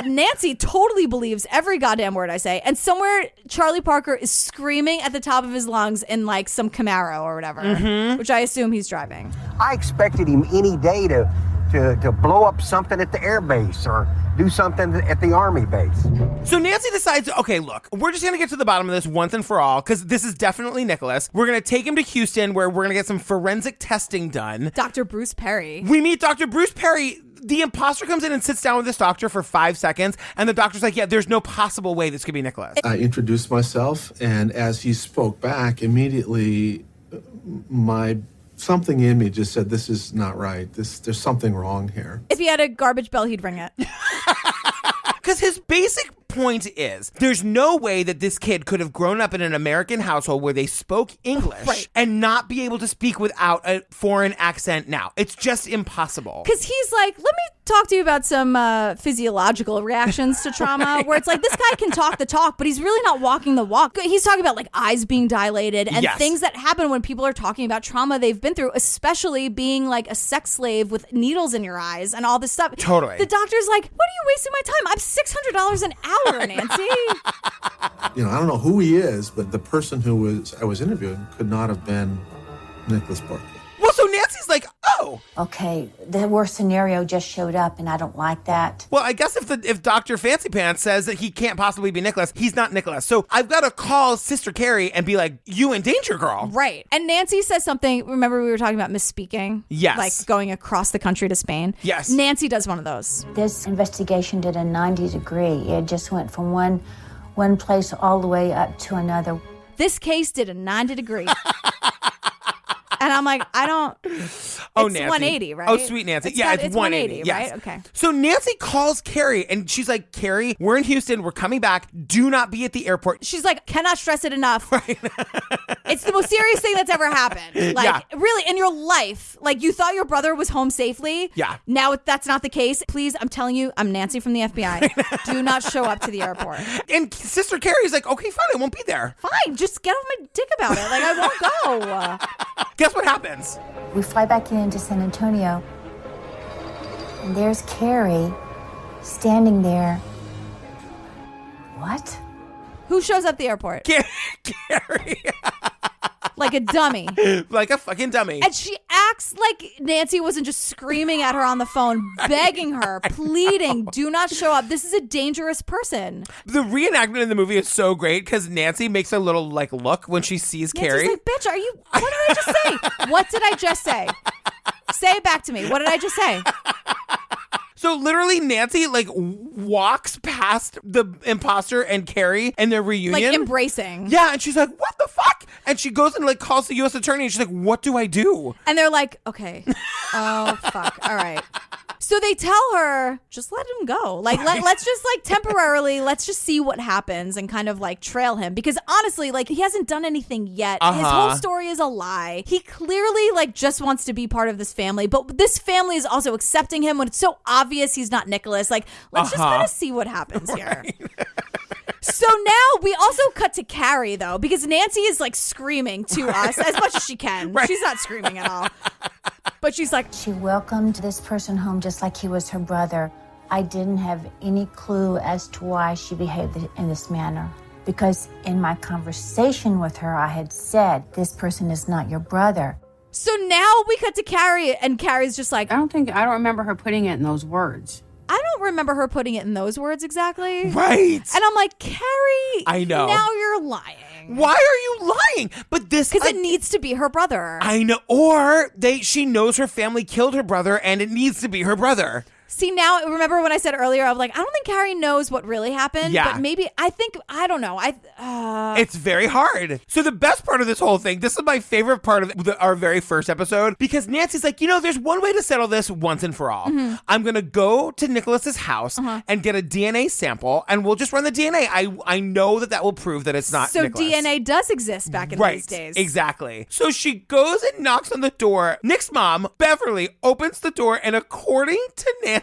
Nancy totally believes every goddamn word I say. And somewhere Charlie Parker is screaming at the top of his lungs in like some Camaro or whatever, which I assume he's driving. I expected him any day to to blow up something at the air base or do something at the Army base. So Nancy decides, okay, look, we're just going to get to the bottom of this once and for all, because this is definitely Nicholas. We're going to take him to Houston, where we're going to get some forensic testing done. Dr. Bruce Perry. We meet Dr. Bruce Perry. The imposter comes in and sits down with this doctor for 5 seconds, and the doctor's like, yeah, there's no possible way this could be Nicholas. I introduced myself, and as he spoke back, immediately something in me just said, this is not right. There's something wrong here. If he had a garbage bell, he'd ring it. Because his basic point is, there's no way that this kid could have grown up in an American household where they spoke English and not be able to speak without a foreign accent now. It's just impossible. Because he's like, let me talk to you about some physiological reactions to trauma, where it's like, this guy can talk the talk, but he's really not walking the walk. He's talking about like eyes being dilated and things that happen when people are talking about trauma they've been through, especially being like a sex slave with needles in your eyes and all this stuff. Totally. The doctor's like, what are you wasting my time? I'm $600 an hour, Nancy. I don't know who he is, but the person I was interviewing could not have been Nicholas Barclay. Well, so Nancy's like, oh. Okay, the worst scenario just showed up, and I don't like that. Well, I guess if Dr. Fancy Pants says that he can't possibly be Nicholas, he's not Nicholas. So I've got to call Sister Carrie and be like, you in danger, girl. Right. And Nancy says something. Remember we were talking about misspeaking? Yes. Like going across the country to Spain? Yes. Nancy does one of those. This investigation did a 90-degree. It just went from one place all the way up to another. This case did a 90-degree. And I'm like, I don't. Oh, it's Nancy. 180, right? Oh, sweet Nancy. It's 180. Yes. Right? Okay. So Nancy calls Carrie and she's like, Carrie, we're in Houston. We're coming back. Do not be at the airport. She's like, cannot stress it enough. Right. It's the most serious thing that's ever happened. Like, really, in your life. Like, you thought your brother was home safely. Yeah. Now that's not the case. Please, I'm telling you, I'm Nancy from the FBI. Do not show up to the airport. And Sister Carrie's like, okay, fine. I won't be there. Fine. Just get off my dick about it. Like, I won't go. Guess what happens? We fly back into San Antonio, and there's Carrie standing there. What? Who shows up at the airport? Carrie. Like a dummy. Like a fucking dummy. And she acts like Nancy wasn't just screaming at her on the phone, begging her, pleading, do not show up. This is a dangerous person. The reenactment in the movie is so great because Nancy makes a little like look when she sees Carrie. She's like, bitch, what did I just say? What did I just say? Say it back to me. What did I just say? So literally Nancy like walks past the imposter and Carrie and their reunion. Like embracing. Yeah, and she's like, what the fuck? And she goes and like calls the U.S. attorney and she's like, what do I do? And they're like, okay. Oh, fuck. All right. So they tell her, just let him go. Like, let's just like temporarily, let's just see what happens and kind of like trail him. Because honestly, like he hasn't done anything yet. His whole story is a lie. He clearly like just wants to be part of this family. But this family is also accepting him when it's so obvious he's not Nicholas. Like, let's just kind of see what happens here. So now we also cut to Carrie, though, because Nancy is like screaming to us as much as she can. Right. She's not screaming at all. But she's like, she welcomed this person home just like he was her brother. I didn't have any clue as to why she behaved in this manner. Because in my conversation with her, I had said, this person is not your brother. So now we cut to Carrie, and Carrie's just like, I don't remember her putting it in those words. I don't remember her putting it in those words exactly. Right. And I'm like, Carrie, I know. Now you're lying. Why are you lying? But this because it needs to be her brother. I know. Or she knows her family killed her brother and it needs to be her brother. See, now, remember when I said earlier, I was like, I don't think Carrie knows what really happened. Yeah. But maybe, I don't know. It's very hard. So the best part of this whole thing, this is my favorite part of our very first episode, because Nancy's like, there's one way to settle this once and for all. Mm-hmm. I'm going to go to Nicholas's house and get a DNA sample, and we'll just run the DNA. I know that will prove that it's not Nicholas. So DNA does exist back in these days. Exactly. So she goes and knocks on the door. Nick's mom, Beverly, opens the door, and according to Nancy,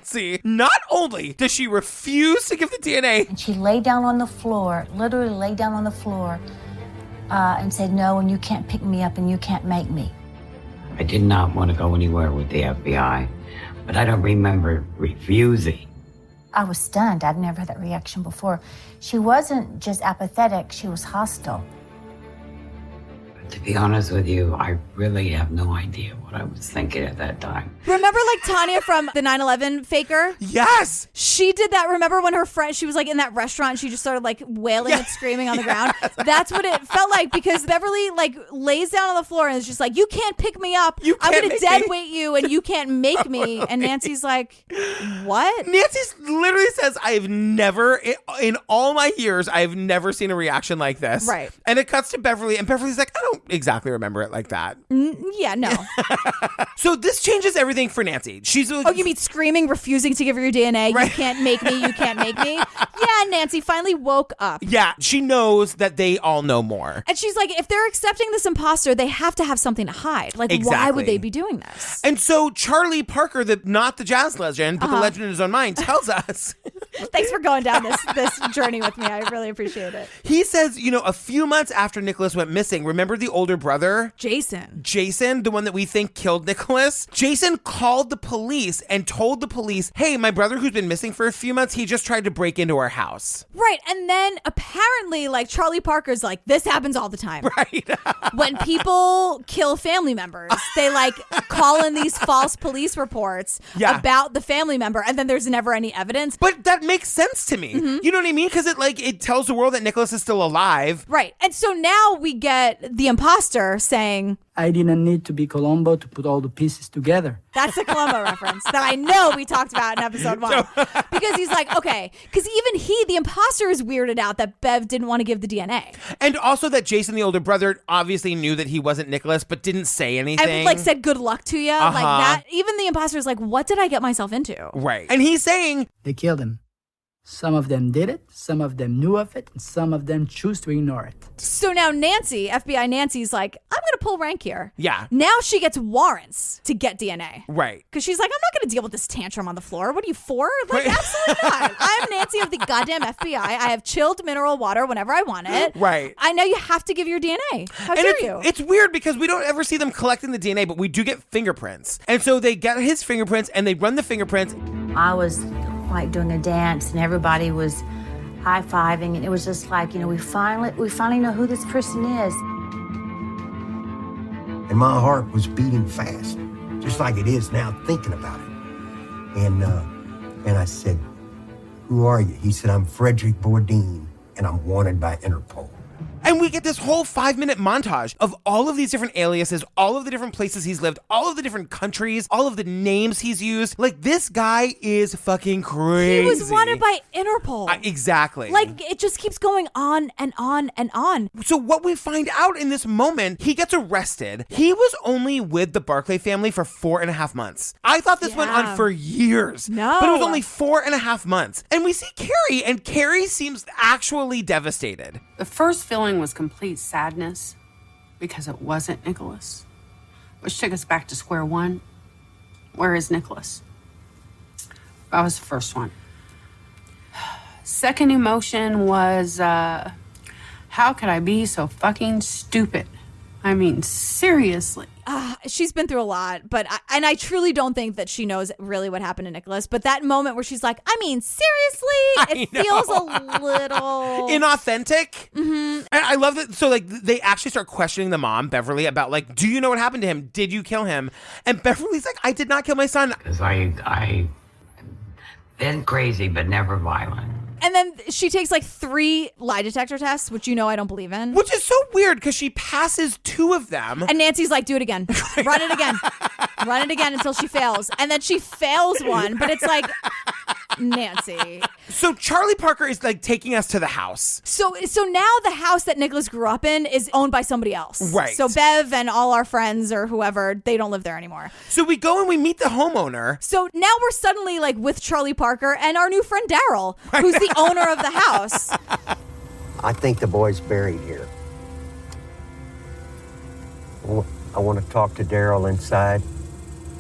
not only does she refuse to give the DNA, and she lay down on the floor, literally lay down on the floor, and said, no, and you can't pick me up and you can't make me. I did not want to go anywhere with the FBI, but I don't remember refusing. I was stunned. I've never had that reaction before. She wasn't just apathetic, she was hostile. To be honest with you, I really have no idea what I was thinking at that time. Remember remember like Tanya from the 9/11 faker? Yes. She did that. Remember when her friend, she was like in that restaurant and she just started like wailing and screaming on the ground? That's what it felt like, because Beverly like lays down on the floor and is just like, you can't pick me up. I'm going to dead weight you and you can't make me. And Nancy's like, what? Nancy literally says, I've never, in all my years, I've never seen a reaction like this. Right. And it cuts to Beverly, and Beverly's like, I don't exactly remember it like that. Yeah, no. So this changes everything for Nancy. She's like, oh, you mean screaming, refusing to give her your DNA? Right. You can't make me. You can't make me. Yeah, Nancy finally woke up. Yeah, she knows that they all know more. And she's like, if they're accepting this imposter, they have to have something to hide. Like, why would they be doing this? And so Charlie Parker, not the jazz legend, but the legend in his own mind, tells us. Thanks for going down this journey with me. I really appreciate it. He says, a few months after Nicholas went missing, remember the older brother? Jason, the one that we think killed Nicholas? Jason called the police and told the police, hey, my brother who's been missing for a few months, he just tried to break into our house. Right. And then apparently, like, Charlie Parker's like, this happens all the time. Right. When people kill family members, they like call in these false police reports about the family member, and then there's never any evidence. But that makes sense to me. Mm-hmm. You know what I mean? Because it tells the world that Nicholas is still alive. Right. And so now we get the imposter saying, I didn't need to be Columbo to put all the pieces together. That's a Columbo reference that I know we talked about in episode 1. Because he's like, okay, because even the imposter is weirded out that Bev didn't want to give the DNA. And also that Jason, the older brother, obviously knew that he wasn't Nicholas, but didn't say anything. And like said good luck to you. Like that. Even the imposter is like, what did I get myself into? Right. And he's saying, they killed him. Some of them did it, some of them knew of it, and some of them choose to ignore it. So now Nancy, FBI Nancy's like, I'm going to pull rank here. Yeah. Now she gets warrants to get DNA. Right. Because she's like, I'm not going to deal with this tantrum on the floor. What are you for? Like, absolutely not. I'm Nancy of the goddamn FBI. I have chilled mineral water whenever I want it. Right. I know you have to give your DNA. How dare you? It's weird because we don't ever see them collecting the DNA, but we do get fingerprints. And so they get his fingerprints and they run the fingerprints. I was like doing a dance and everybody was high-fiving, and it was just like, we finally know who this person is. And my heart was beating fast, just like it is now thinking about it. And I said, who are you? He said, I'm Frederick Bourdin, and I'm wanted by Interpol. And we get this whole 5-minute montage of all of these different aliases, all of the different places he's lived, all of the different countries, all of the names he's used. Like, this guy is fucking crazy. He was wanted by Interpol. Exactly. Like, it just keeps going on and on and on. So what we find out in this moment, he gets arrested. He was only with the Barclay family for 4.5 months. I thought this went on for years. No. But it was only 4.5 months. And we see Carrie, and Carrie seems actually devastated. The first feeling was complete sadness because it wasn't Nicholas, which took us back to square one. Where is Nicholas? That was the first one. Second emotion was, how could I be so fucking stupid? I mean, seriously. She's been through a lot, but I truly don't think that she knows really what happened to Nicholas. But that moment where she's like, I mean, seriously, it feels a little inauthentic. Mm-hmm. And I love that. So like they actually start questioning the mom, Beverly, about like, do you know what happened to him? Did you kill him? And Beverly's like, I did not kill my son. Because I been crazy, but never violent. And then she takes like 3 lie detector tests, which I don't believe in. Which is so weird because she passes 2 of them. And Nancy's like, do it again. Run it again. Run it again until she fails. And then she fails one, but it's like, Nancy. So Charlie Parker is like taking us to the house. So now the house that Nicholas grew up in is owned by somebody else. Right. So Bev and all our friends or whoever, they don't live there anymore. So we go and we meet the homeowner. So now we're suddenly like with Charlie Parker and our new friend Daryl, who's the owner of the house. I think the boy's buried here. I want to talk to Daryl inside.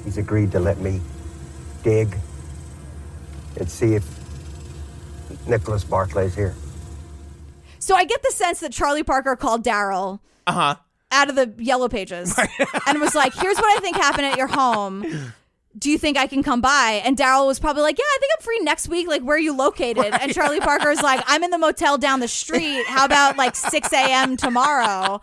He's agreed to let me dig and see if Nicholas Barclay's here. So I get the sense that Charlie Parker called Daryl out of the yellow pages and was like, here's what I think happened at your home. do you think I can come by? And Daryl was probably like, yeah, I think I'm free next week. Like, where are you located? Right. And Charlie Parker's like, I'm in the motel down the street. How about like 6 a.m. tomorrow?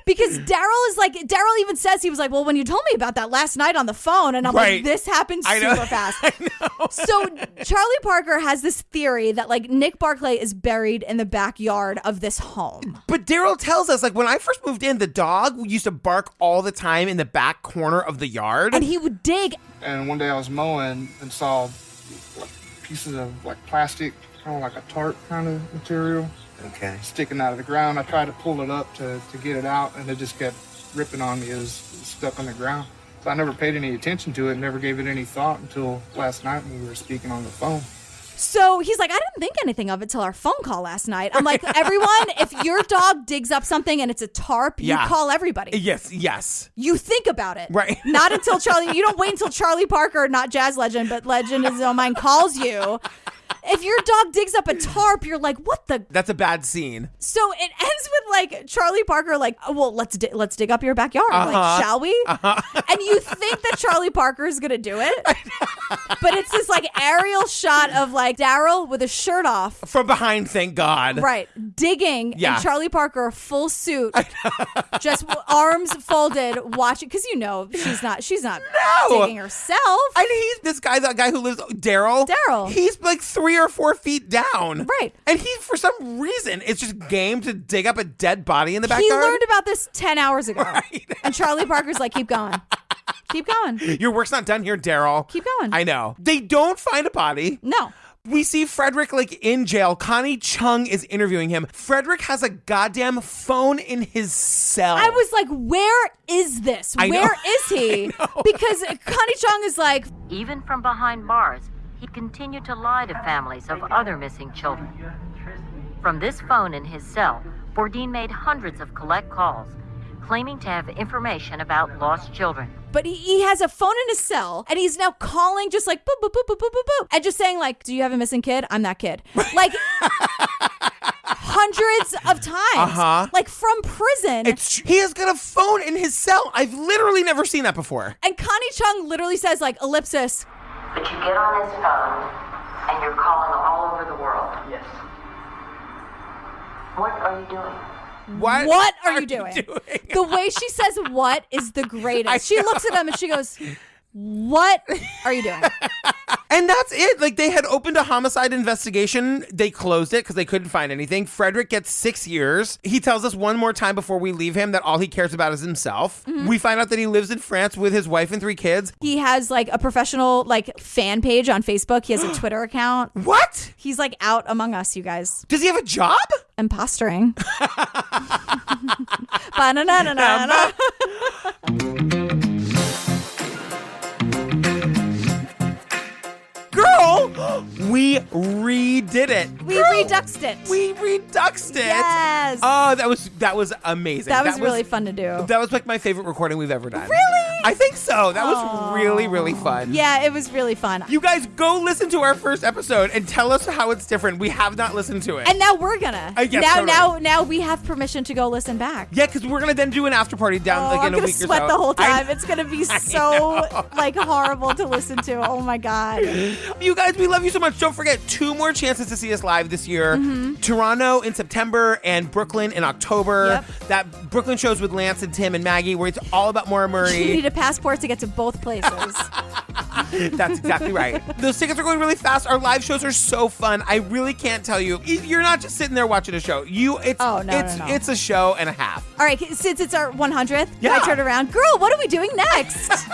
Because Daryl even says, he was like, well, when you told me about that last night on the phone, and I'm like, this happened super fast. I know. So Charlie Parker has this theory that like Nick Barclay is buried in the backyard of this home. But Daryl tells us, like, when I first moved in, the dog used to bark all the time in the back corner of the yard. And he would dig. And one day I was mowing and saw like pieces of like plastic, kind of like a tarp kind of material, sticking out of the ground. I tried to pull it up to get it out, and it just kept ripping on me as it was stuck on the ground. So I never paid any attention to it, never gave it any thought until last night when we were speaking on the phone. So he's like, I didn't think anything of it till our phone call last night. I'm like, everyone, if your dog digs up something and it's a tarp, you call everybody. Yes. You think about it. Right. Not until you don't wait until Charlie Parker, not Jazz Legend, but Legend in his own mind, calls you. If your dog digs up a tarp, you're like, what the? That's a bad scene. So it ends with like Charlie Parker like, oh, well, let's dig up your backyard. Like, shall we? And you think that Charlie Parker is going to do it. But it's this like aerial shot of like Daryl with his shirt off. From behind, thank God. Right. Digging. Yeah. And Charlie Parker, full suit. Just arms folded, watching. Because she's not digging herself. And he's that guy who lives, Daryl. He's like 3 or 4 feet down. Right. And he, for some reason, it's just game to dig up a dead body in the backyard. He learned about this 10 hours ago. Right. And Charlie Parker's like, keep going. Keep going. Your work's not done here, Daryl. Keep going. I know. They don't find a body. No. We see Frederick like in jail. Connie Chung is interviewing him. Frederick has a goddamn phone in his cell. I was like, where is this? Where is he? Because Connie Chung is like, even from behind bars, he continued to lie to families of other missing children. From this phone in his cell, Bourdin made hundreds of collect calls, claiming to have information about lost children. But he has a phone in his cell, and he's now calling just like boop, boop, boop, boop, boop, boop, boop, and just saying like, do you have a missing kid? I'm that kid. Like hundreds of times. Like from prison. He has got a phone in his cell. I've literally never seen that before. And Connie Chung literally says like, ellipsis. But you get on his phone, and you're calling all over the world. Yes. What are you doing? What are you doing? The way she says what is the greatest. She looks at him and she goes, what are you doing? And that's it. Like, they had opened a homicide investigation. They closed it because they couldn't find anything. Frederick gets 6 years. He tells us one more time before we leave him that all he cares about is himself. Mm-hmm. We find out that he lives in France with his wife and 3 kids. He has like a professional like fan page on Facebook. He has a Twitter account. What? He's like out among us, you guys. Does he have a job? Impostering. Ba-na-na-na-na-na. Girl, we redid it. We reduxed it. We reduxed it. Yes. Oh, that was amazing. That was really fun to do. That was like my favorite recording we've ever done. Really? I think so. That was really, really fun. Yeah, it was really fun. You guys go listen to our first episode and tell us how it's different. We have not listened to it. And now we're gonna. Now we have permission to go listen back. Yeah, because we're gonna then do an after party down like in a week or so. I'm gonna sweat the whole time. It's gonna be so like horrible to listen to. Oh my God. You guys, we love you so much. Don't forget, 2 more chances to see us live this year. Mm-hmm. Toronto in September and Brooklyn in October. Yep. That Brooklyn show's with Lance and Tim and Maggie where it's all about Maura Murray. You need a passport to get to both places. That's exactly right. Those tickets are going really fast. Our live shows are so fun. I really can't tell you. You're not just sitting there watching a show. It's a show and a half. All right, since it's our 100th, yeah. I turn around. Girl, what are we doing next?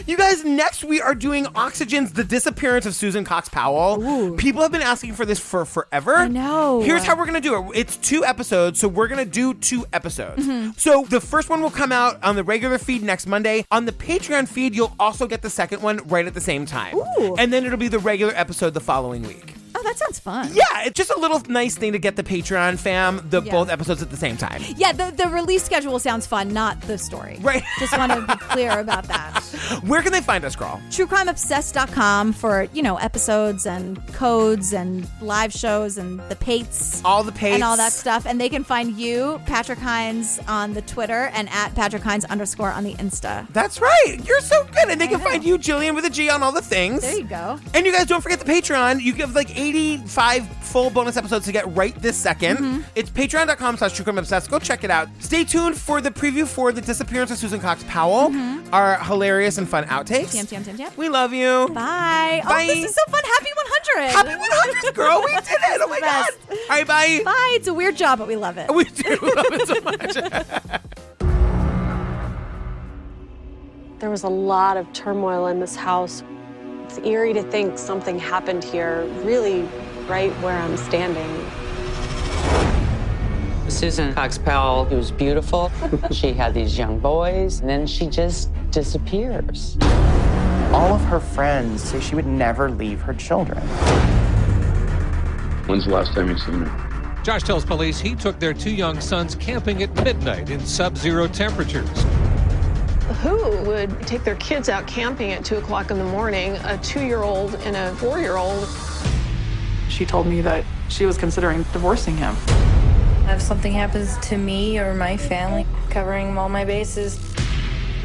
You guys, next we are doing Oxygen's The Disappearance of Susan Cox Powell. Ooh. People have been asking for this for forever. I know. Here's how we're going to do it. It's 2 episodes, so we're going to do 2 episodes. Mm-hmm. So the first one will come out on the regular feed next Monday. On the Patreon feed, you'll also get the second one right at the same time. Ooh. And then it'll be the regular episode the following week. Oh, that sounds fun. Yeah, it's just a little nice thing to get the Patreon fam, both episodes at the same time. Yeah, the release schedule sounds fun, not the story. Right. Just want to be clear about that. Where can they find us, girl? TrueCrimeObsessed.com for, episodes and codes and live shows and the pates. All the pates. And all that stuff. And they can find you, Patrick Hines, on the Twitter and at Patrick Hines _ on the Insta. That's right. You're so good. And they can find you, Jillian, with a G on all the things. There you go. And you guys don't forget the Patreon. You give 85 full bonus episodes to get right this second. Mm-hmm. It's patreon.com/truecrimeobsessed. Go check it out. Stay tuned for the preview for the disappearance of Susan Cox Powell. Our hilarious and fun outtakes. Yum. We love you. Bye. Bye. Oh, this is so fun. Happy 100. Happy 100, girl. We did it. Oh my God. All right, bye. Bye. It's a weird job, but we love it. We do love it so much. There was a lot of turmoil in this house. It's eerie to think something happened here, really right where I'm standing. Susan Cox Powell, who was beautiful. She had these young boys, and then she just disappears. All of her friends say she would never leave her children. When's the last time you've seen her? Josh tells police he took their 2 young sons camping at midnight in sub-zero temperatures. Who would take their kids out camping at 2 o'clock in the morning, a 2-year-old and a 4-year-old? She told me that she was considering divorcing him. If something happens to me or my family, covering all my bases.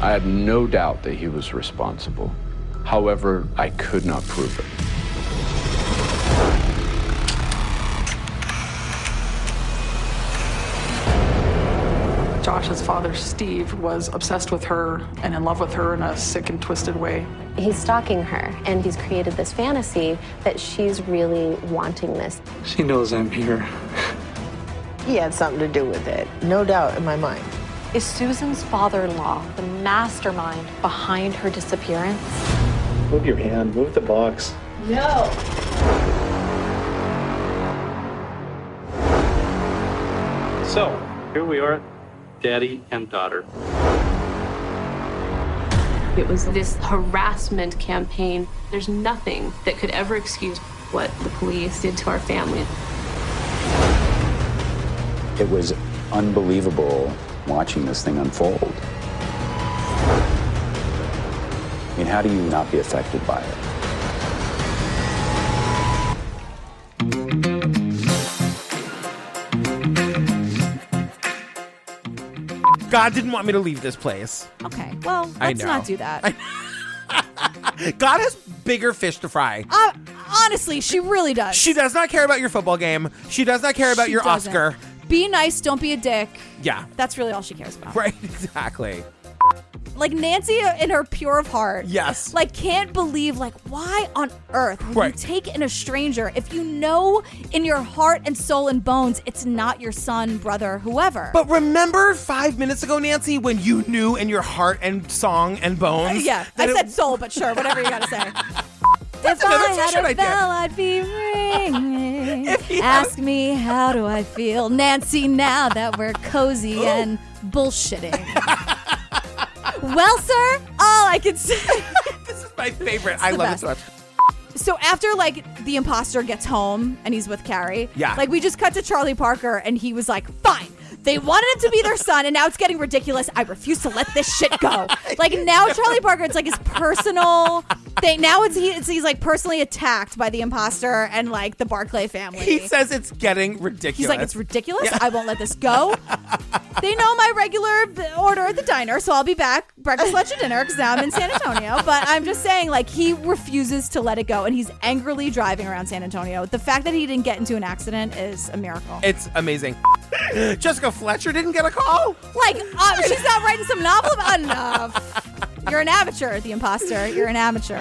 I had no doubt that he was responsible. However, I could not prove it. Josh's father, Steve, was obsessed with her and in love with her in a sick and twisted way. He's stalking her, and he's created this fantasy that she's really wanting this. She knows I'm here. He had something to do with it, no doubt in my mind. Is Susan's father-in-law the mastermind behind her disappearance? Move your hand, move the box. No. So, here we are, daddy and daughter. It was this harassment campaign. There's nothing that could ever excuse what the police did to our family. It was unbelievable watching this thing unfold. I mean, how do you not be affected by it? God didn't want me to leave this place. Okay, well, I let's know. not do that. God has bigger fish to fry. Honestly, she really does. She does not care about your football game. She does not care about She your doesn't. Oscar. Be nice, don't be a dick. Yeah. That's really all she cares about. Right, exactly. Like Nancy in her pure of heart. Yes. Like can't believe why on earth would Right. you take in a stranger if you know in your heart and soul and bones it's not your son, brother, whoever. But remember 5 minutes ago, Nancy, when you knew in your heart and song and bones? Yeah, I said soul, but sure, whatever you gotta say. That's if I another had t-shirt a idea. bell, I'd be ringing. Ask me, how do I feel, Nancy, now that we're cozy and bullshitting? Well, sir, all I can say. This is my favorite. It's I the love best. it so much. So after the imposter gets home and he's with Carrie, Yeah. we just cut to Charlie Parker and he was like, fine. They wanted him to be their son, and now it's getting ridiculous. I refuse to let this shit go. Now Charlie Parker, it's his personal thing. Now he's personally attacked by the imposter and the Barclay family. He says it's getting ridiculous. He's like, it's ridiculous. Yeah. I won't let this go. They know my regular order at the diner, so I'll be back breakfast, lunch, and dinner because now I'm in San Antonio. But I'm just saying, he refuses to let it go, and he's angrily driving around San Antonio. The fact that he didn't get into an accident is a miracle. It's amazing. Jessica Fletcher didn't get a call? She's not writing some novel about enough. You're an amateur, the imposter. You're an amateur.